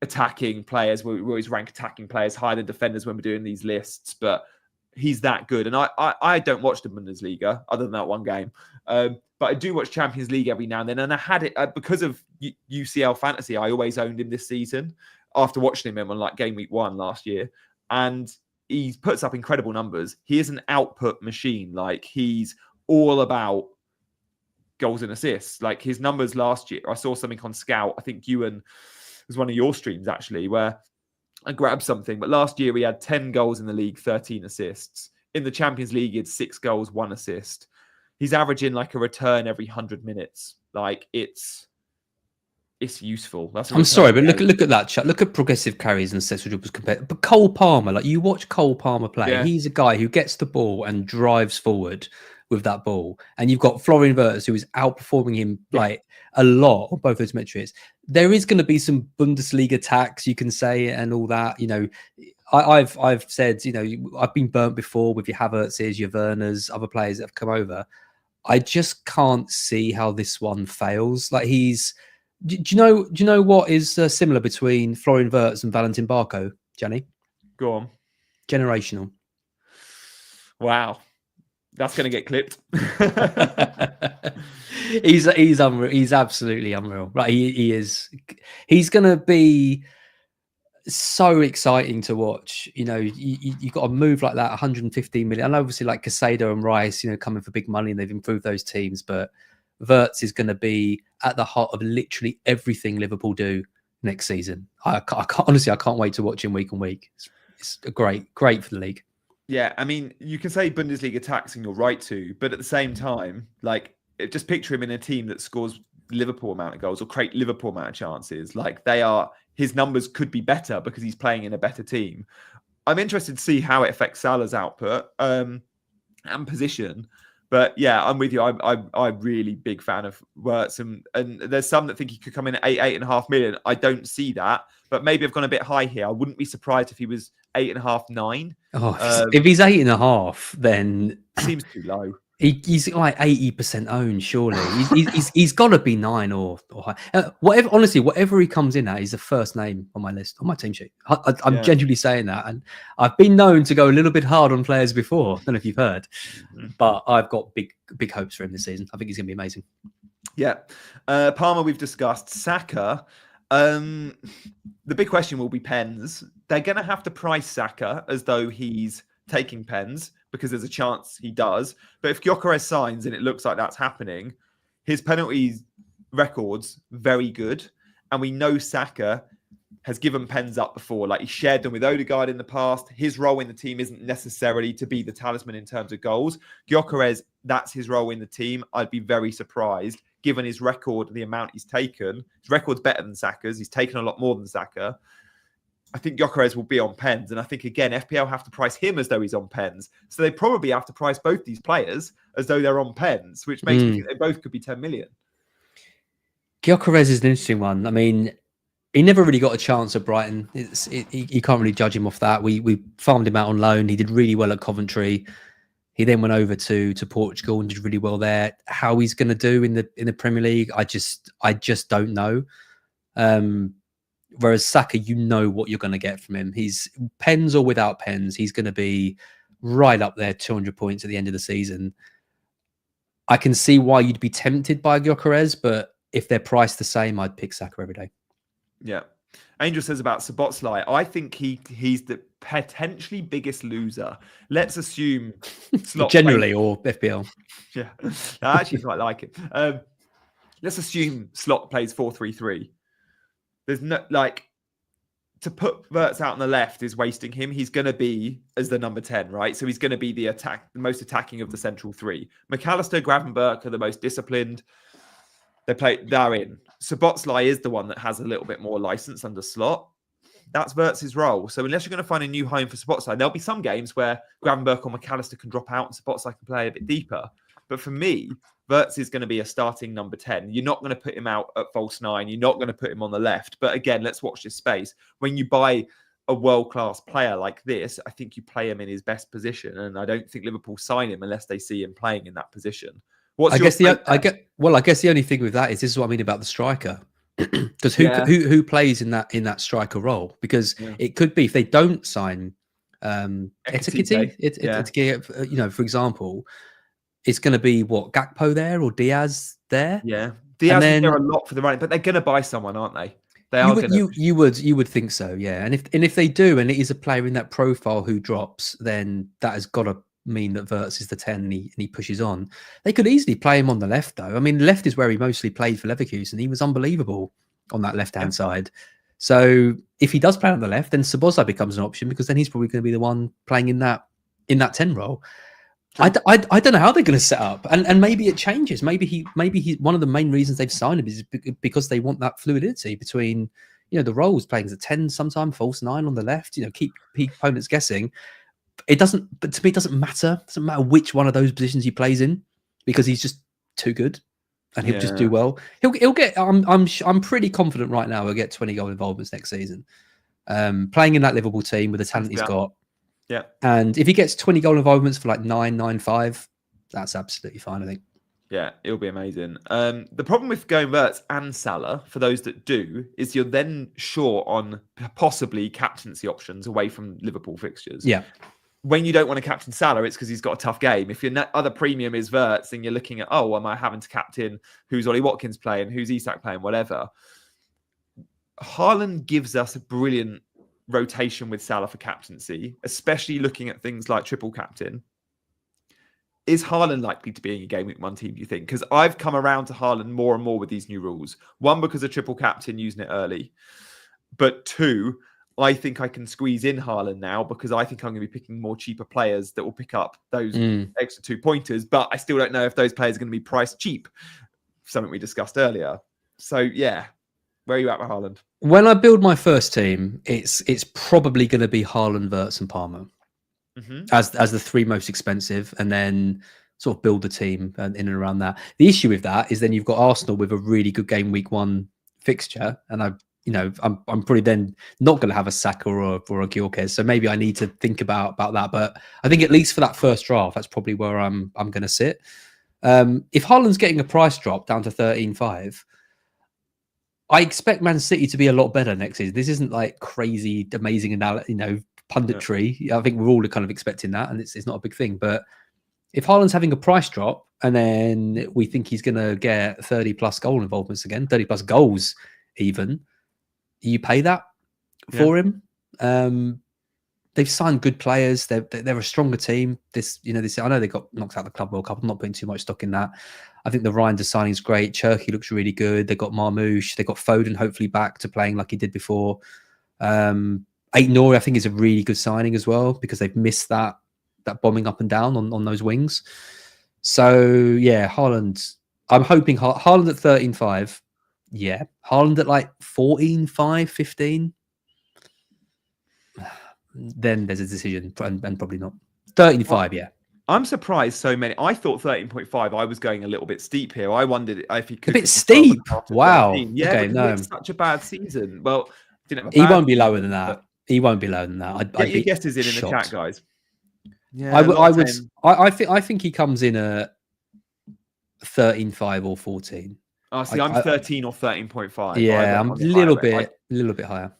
attacking players, we always rank attacking players higher than defenders when we're doing these lists, but he's that good. And I don't watch the Bundesliga other than that one game. But I do watch Champions League every now and then. And I had it because of UCL Fantasy. I always owned him this season after watching him on like game week 1 last year. And he puts up incredible numbers. He is an output machine. Like, he's all about goals and assists. Like, his numbers last year, I saw something on Scout. I think Ewan was one of your streams actually, where I grabbed something. But last year he had 10 goals in the league, 13 assists. In the Champions League, he had 6 goals, 1 assist. He's averaging like a return every 100 minutes. Like, it's useful. I'm sorry, but look at that chat. Look at progressive carries and assists dribbles compared. But Cole Palmer, like, you watch Cole Palmer play. Yeah. He's a guy who gets the ball and drives forward with that ball. And you've got Florian Wirtz, who is outperforming him like a lot on both those metrics. There is going to be some Bundesliga tax, you can say, and all that. I've said, I've been burnt before with your Havertz's, your Werners, other players that have come over. I just can't see how this one fails. Like, do you know what is similar between Florian Wirtz and Valentin Barco, Gianni? Go on. Generational. Wow. That's going to get clipped. He's unreal. He's absolutely unreal. Right, he is. He's going to be so exciting to watch. You've got a move like that, 115 million. And obviously, like Casado and Rice, coming for big money, and they've improved those teams. But Wirtz is going to be at the heart of literally everything Liverpool do next season. I can't wait to watch him week on week. It's great for the league. Yeah, I mean, you can say Bundesliga tax and you're right to, but at the same time, like, just picture him in a team that scores Liverpool amount of goals or create Liverpool amount of chances. Like, his numbers could be better because he's playing in a better team. I'm interested to see how it affects Salah's output and position. But yeah, I'm with you. I'm a really big fan of Wirtz, and there's some that think he could come in at 8.5 million. I don't see that, but maybe I've gone a bit high here. I wouldn't be surprised if he was 8.5, 9. Oh, if he's 8.5, then seems too low. He's like 80% owned, surely. He's got to be 9 or high. Whatever. Honestly, whatever he comes in at, he's the first name on my list, on my team sheet. I'm genuinely saying that, and I've been known to go a little bit hard on players before. I don't know if you've heard, but I've got big hopes for him this season. I think he's going to be amazing. Yeah, Palmer we've discussed. Saka. The big question will be pens. They're going to have to price Saka as though he's taking pens, because there's a chance he does. But if Gyökeres signs, and it looks like that's happening, his penalties record's very good. And we know Saka has given pens up before. Like, he shared them with Odegaard in the past. His role in the team isn't necessarily to be the talisman in terms of goals. Gyökeres, that's his role in the team. I'd be very surprised, given his record, the amount he's taken. His record's better than Saka's. He's taken a lot more than Saka. I think Gyökeres will be on pens. And I think, again, FPL have to price him as though he's on pens. So they probably have to price both these players as though they're on pens, which makes me think they both could be 10 million. Gyökeres is an interesting one. I mean, he never really got a chance at Brighton. You can't really judge him off that. We farmed him out on loan. He did really well at Coventry. He then went over to Portugal and did really well there. How he's going to do in the Premier League, I just don't know. Whereas Saka, you know what you're going to get from him. He's pens or without pens, he's going to be right up there, 200 points at the end of the season. I can see why you'd be tempted by Gyökeres, but if they're priced the same, I'd pick Saka every day. Yeah. Angel says about Szoboszlai, I think he's the potentially biggest loser. Let's assume Slot generally or FPL. Yeah, I actually quite like it. Let's assume Slot plays 4-3-3. There's no, like, to put Wirtz out on the left is wasting him. He's going to be as the number 10, right? So he's going to be the most attacking of the central three. McAllister, Gravenberch are the most disciplined. They're in. Szoboszlai is the one that has a little bit more license under Slot. That's Wirtz's role. So unless you're going to find a new home for Szoboszlai, there'll be some games where Gravenberch or McAllister can drop out and Szoboszlai can play a bit deeper. But for me, Wirtz is going to be a starting number 10. You're not going to put him out at false 9. You're not going to put him on the left. But again, let's watch this space. When you buy a world-class player like this, I think you play him in his best position. And I don't think Liverpool sign him unless they see him playing in that position. I guess the only thing with that is, this is what I mean about the striker. Because who plays in that striker role? Because it could be, if they don't sign Etiketi, for example, it's going to be what, Gakpo there or Diaz there? Yeah, Diaz is there a lot for the running, but they're going to buy someone, aren't they? You would think so, yeah. And if they do, and it is a player in that profile who drops, then that has got to mean that Wirtz is the 10 and he pushes on. They could easily play him on the left, though. I mean, left is where he mostly played for Leverkusen. He was unbelievable on that left-hand side. So if he does play on the left, then Szoboszlai becomes an option, because then he's probably going to be the one playing in that 10 role. I don't know how they're going to set up, and maybe it changes. Maybe he one of the main reasons they've signed him is because they want that fluidity between, the roles, playing as a 10 sometime, false 9 on the left, keep opponents guessing. But to me, it doesn't matter. It doesn't matter which one of those positions he plays in, because he's just too good, and he'll just do well. He'll get. I'm pretty confident right now he'll get 20 goal involvements next season. Playing in that Liverpool team with the talent he's got. Yeah. And if he gets 20 goal involvements for like 9.95, that's absolutely fine, I think. Yeah, it'll be amazing. The problem with going Wirtz and Salah, for those that do, is you're then short on possibly captaincy options away from Liverpool fixtures. Yeah. When you don't want to captain Salah, it's because he's got a tough game. If your other premium is Wirtz, then you're looking at, am I having to captain who's Ollie Watkins playing, who's Isak playing, whatever. Haaland gives us a brilliant rotation with Salah for captaincy, especially looking at things like triple captain. Is Haaland likely to be in a game week 1 team, do you think? Because I've come around to Haaland more and more with these new rules. 1, because of triple captain, using it early. But 2, I think I can squeeze in Haaland now because I think I'm going to be picking more cheaper players that will pick up those extra 2 pointers. But I still don't know if those players are going to be priced cheap. Something we discussed earlier. So yeah, where are you at with Haaland? When I build my first team, it's probably going to be Haaland, Wirtz, and Palmer as the 3 most expensive, and then sort of build the team in and around that. The issue with that is then you've got Arsenal with a really good game week 1 fixture, and I'm probably then not going to have a Saka or a Gyökeres, so maybe I need to think about that. But I think at least for that first draft, that's probably where I'm going to sit. If Haaland's getting a price drop down to 13.5, I expect Man City to be a lot better next season. This isn't like crazy, amazing, punditry. Yeah. I think we're all kind of expecting that, and it's not a big thing. But if Haaland's having a price drop, and then we think he's going to get 30 plus goal involvements again, 30 plus goals even, you pay that for him. They've signed good players. They're a stronger team. I know they got knocked out of the Club World Cup. I'm not putting too much stock in that. I think the Reinders signing is great. Cherki looks really good. They got Marmoush. They got Foden hopefully back to playing like he did before. Aït-Nouri I think is a really good signing as well because they've missed that bombing up and down on those wings. So yeah, Haaland. I'm hoping Haaland at 13.5. Yeah, Haaland at like 14.5, 15. Then there's a decision, and probably not 13.5. Yeah, I'm surprised so many. I thought 13.5. I was going a little bit steep here. I wondered if he could a bit steep. Wow. 13. Yeah, okay, no, it's such a bad season. Well, he won't be lower than that. He won't be lower than that. Get your guesses in the chat, guys. Yeah, I think he comes in at 13.5 or 14. Oh, see, I'm 13 or 13.5. Yeah, I'm a little bit higher.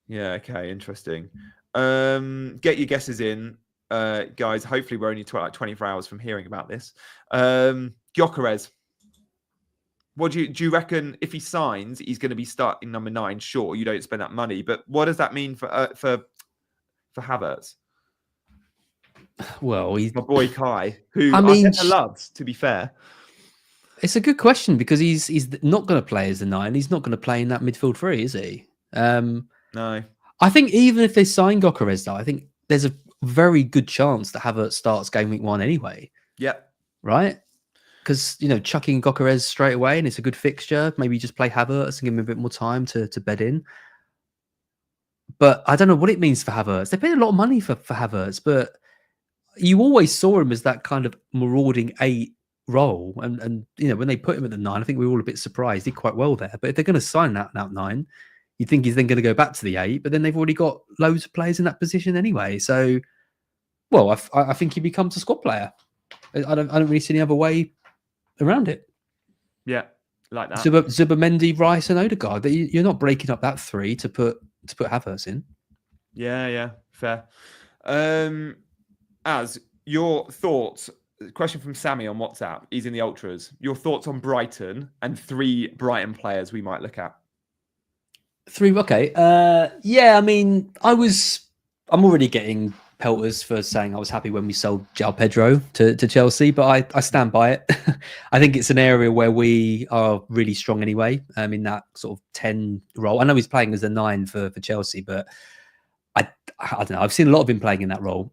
Yeah. Okay. Interesting. Get your guesses in, guys. Hopefully, we're only 24 hours from hearing about this. Gyökeres. What do you reckon? If he signs, he's going to be starting number 9. Sure, you don't spend that money, but what does that mean for Havertz? Well, he's my boy Kai, who Arteta loves. To be fair, it's a good question because he's not going to play as the 9. He's not going to play in that midfield 3, is he? No. I think even if they sign Gyökeres, though, I think there's a very good chance that Havertz starts game week 1 anyway. Yep. Right? Because, chucking Gyökeres straight away and it's a good fixture. Maybe you just play Havertz and give him a bit more time to bed in. But I don't know what it means for Havertz. They paid a lot of money for Havertz, but you always saw him as that kind of marauding 8 role. And when they put him at the 9, I think we were all a bit surprised. He did quite well there. But if they're going to sign that 9, you think he's then going to go back to the 8, but then they've already got loads of players in that position anyway. So, well, I think he becomes a squad player. I don't really see any other way around it. Yeah, like that. Zubimendi, Rice, and Odegaard. You're not breaking up that 3 to put Havertz in. Yeah, fair. Az, your thoughts? Question from Sammy on WhatsApp. He's in the Ultras. Your thoughts on Brighton and 3 Brighton players we might look at. 3, okay. Yeah, I mean, I'm already getting pelters for saying I was happy when we sold João Pedro to Chelsea, but I stand by it. I think it's an area where we are really strong anyway, in that sort of 10 role. I know he's playing as a 9 for Chelsea, but I don't know. I've seen a lot of him playing in that role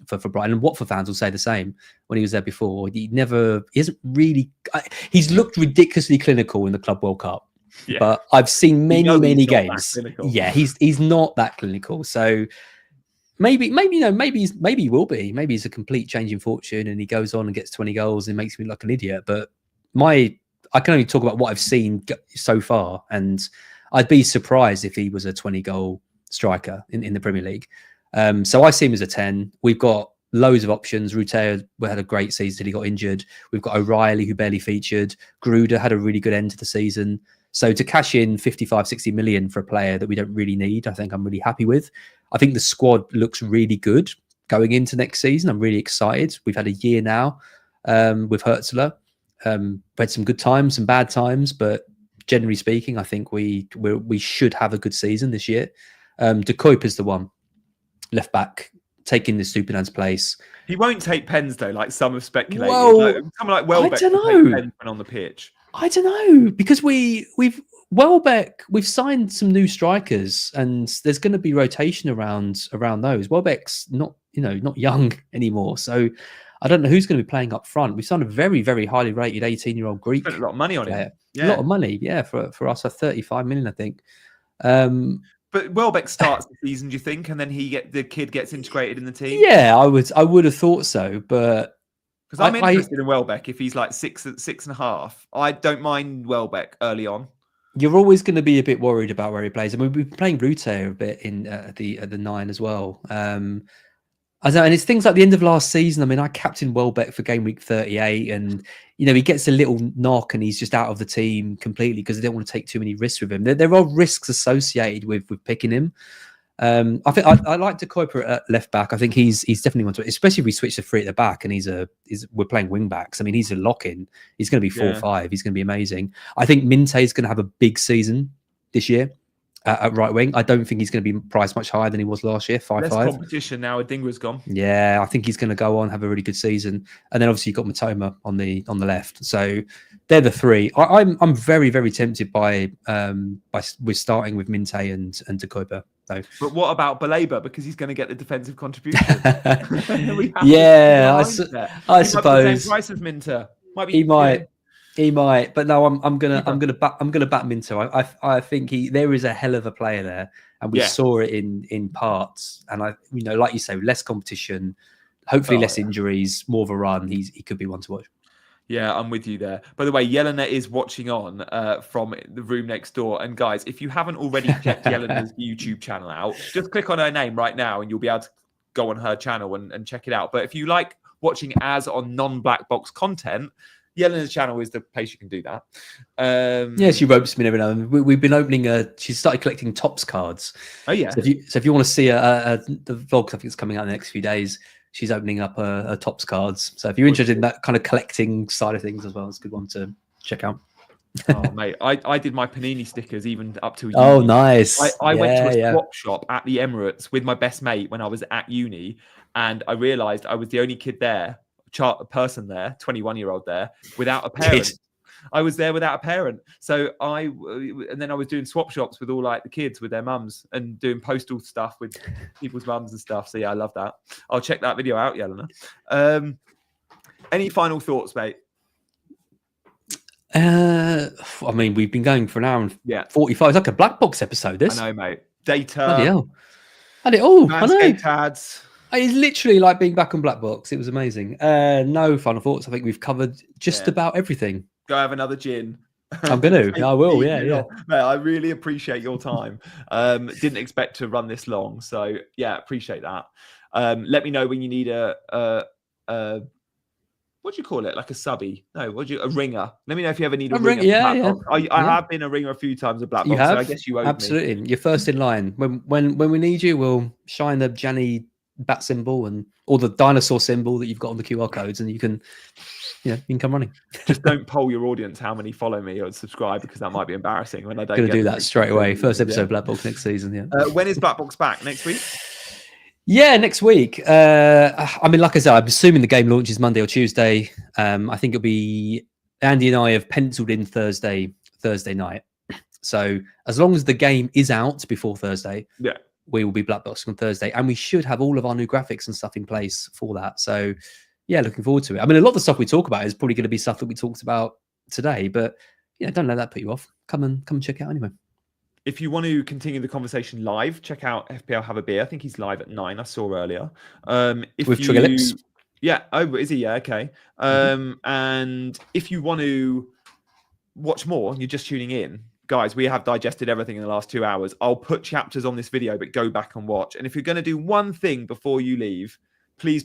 for Brighton, and Watford fans will say the same. When he was there before, he hasn't really. He's looked ridiculously clinical in the Club World Cup. Yeah. But I've seen many games. Yeah, he's not that clinical. So maybe he will be. Maybe he's a complete change in fortune and he goes on and gets 20 goals and makes me look like an idiot. But I can only talk about what I've seen so far, and I'd be surprised if he was a 20 goal striker in the Premier League. So I see him as a 10. We've got loads of options. Ruteo had a great season till he got injured. We've got O'Reilly, who barely featured. Gruder had a really good end to the season. So to cash in 55, 60 million for a player that we don't really need, I think I'm really happy with. I think the squad looks really good going into next season. I'm really excited. We've had a year now with Hertzler. We had some good times, some bad times, but generally speaking, I think we should have a good season this year. De Kuip is the one, left back, taking the Stupinan's place. He won't take pens though, like some have speculated. Well, someone like Welbeck I don't know. Take pens when on the pitch. I don't know, because we've Welbeck, we've signed some new strikers, and there's going to be rotation around those. Welbeck's not young anymore, so I don't know who's going to be playing up front. We signed a very, very highly rated 18-year-old Greek. Spent a lot of money on him. Yeah. A lot of money, yeah, for us, 35 million, I think. But Welbeck starts the season, do you think, and then the kid gets integrated in the team? Yeah, I would have thought so, but because I'm interested in Welbeck if he's like 6.5. I don't mind Welbeck early on. You're always going to be a bit worried about where he plays. I mean, we've been playing Rute a bit in at the 9 as well. I don't know, and it's things like the end of last season. I mean, I captained Welbeck for game week 38, and he gets a little knock, and he's just out of the team completely because they don't want to take too many risks with him. There are risks associated with picking him. I think I like De Kuiper at left back. I think he's definitely one to, especially if we switch to 3 at the back, and we're playing wing backs. I mean, he's a lock in. He's going to be 4-5. He's going to be amazing. I think Minte is going to have a big season this year. At right wing, I don't think he's going to be priced much higher than he was last year. 5-5. Less competition now. Adingra's gone. Yeah, I think he's going to go on, have a really good season, and then obviously you've got Matoma on the left. So they're the 3. I'm very, very tempted by we're starting with Minte and De Kuiper. So. But what about Baleba, because he's going to get the defensive contribution? Yeah, I suppose. The same price as Minter. He might, but no, I'm gonna back Minto. I think there is a hell of a player there, and we saw it in parts. And like you say, less competition, hopefully less injuries, more of a run. He could be one to watch. Yeah, I'm with you there. By the way, Yelena is watching on from the room next door. And guys, if you haven't already checked Yelena's YouTube channel out, just click on her name right now, and you'll be able to go on her channel and check it out. But if you like watching Az on non-black box content, Yelena's channel is the place you can do that. Yeah, she ropes me every now and then. We've been opening she's started collecting Topps cards. Oh, yeah. So if you want to see the vlog, I think it's coming out in the next few days, she's opening up her Topps cards. So if you're interested in that kind of collecting side of things as well, it's a good one to check out. Oh, mate, I did my Panini stickers even up to uni. Oh, nice. I went to a swap shop at the Emirates with my best mate when I was at uni, and I realised I was the only kid there, person there, 21-year-old there, without a parent. I was there without a parent. So and then I was doing swap shops with all like the kids with their mums and doing postal stuff with people's mums and stuff. So yeah, I love that. I'll check that video out, Yelena. Any final thoughts, mate? I mean, we've been going for an hour and 45. It's like a black box episode, this. I know, mate. Data. Bloody hell. And I know. Ads. It's literally like being back on Black Box. It was amazing. No final thoughts. I think we've covered just about everything. Go have another gin. I'm going to. I will, yeah. Mate, I really appreciate your time. Didn't expect to run this long. So, yeah, appreciate that. Let me know when you need a what do you call it? Like a subby? No, a ringer. Let me know if you ever need a ringer. Yeah. I have been a ringer a few times at Black Box, so I guess you owe absolutely. Me. You're first in line. When we need you, we'll shine the Gianni bat symbol or the dinosaur symbol that you've got on the QR codes, and you can come running. Just don't poll your audience how many follow me or subscribe, because that might be embarrassing when I don't. Gonna do that straight away. First episode of Black Box next season. Yeah. When is Black Box back? Next week? Yeah, next week. I mean, like I said, I'm assuming the game launches Monday or Tuesday. I think it'll be Andy and I have penciled in Thursday night. So as long as the game is out before Thursday, we will be black boxing on Thursday, and we should have all of our new graphics and stuff in place for that. So yeah, looking forward to it. I mean, a lot of the stuff we talk about is probably going to be stuff that we talked about today, but don't let that put you off. Come and check it out anyway. If you want to continue the conversation live, check out FPL Have a Beer. I think he's live at 9. I saw earlier. With Trigger Lips. Yeah. Oh, is he? Yeah. Okay. And if you want to watch more and you're just tuning in, guys, we have digested everything in the last 2 hours. I'll put chapters on this video, but go back and watch. And if you're going to do one thing before you leave, please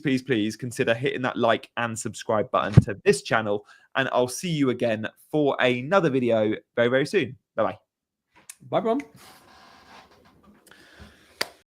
consider hitting that like and subscribe button to this channel. And I'll see you again for another video very, very soon. Bye-bye. Bye, everyone.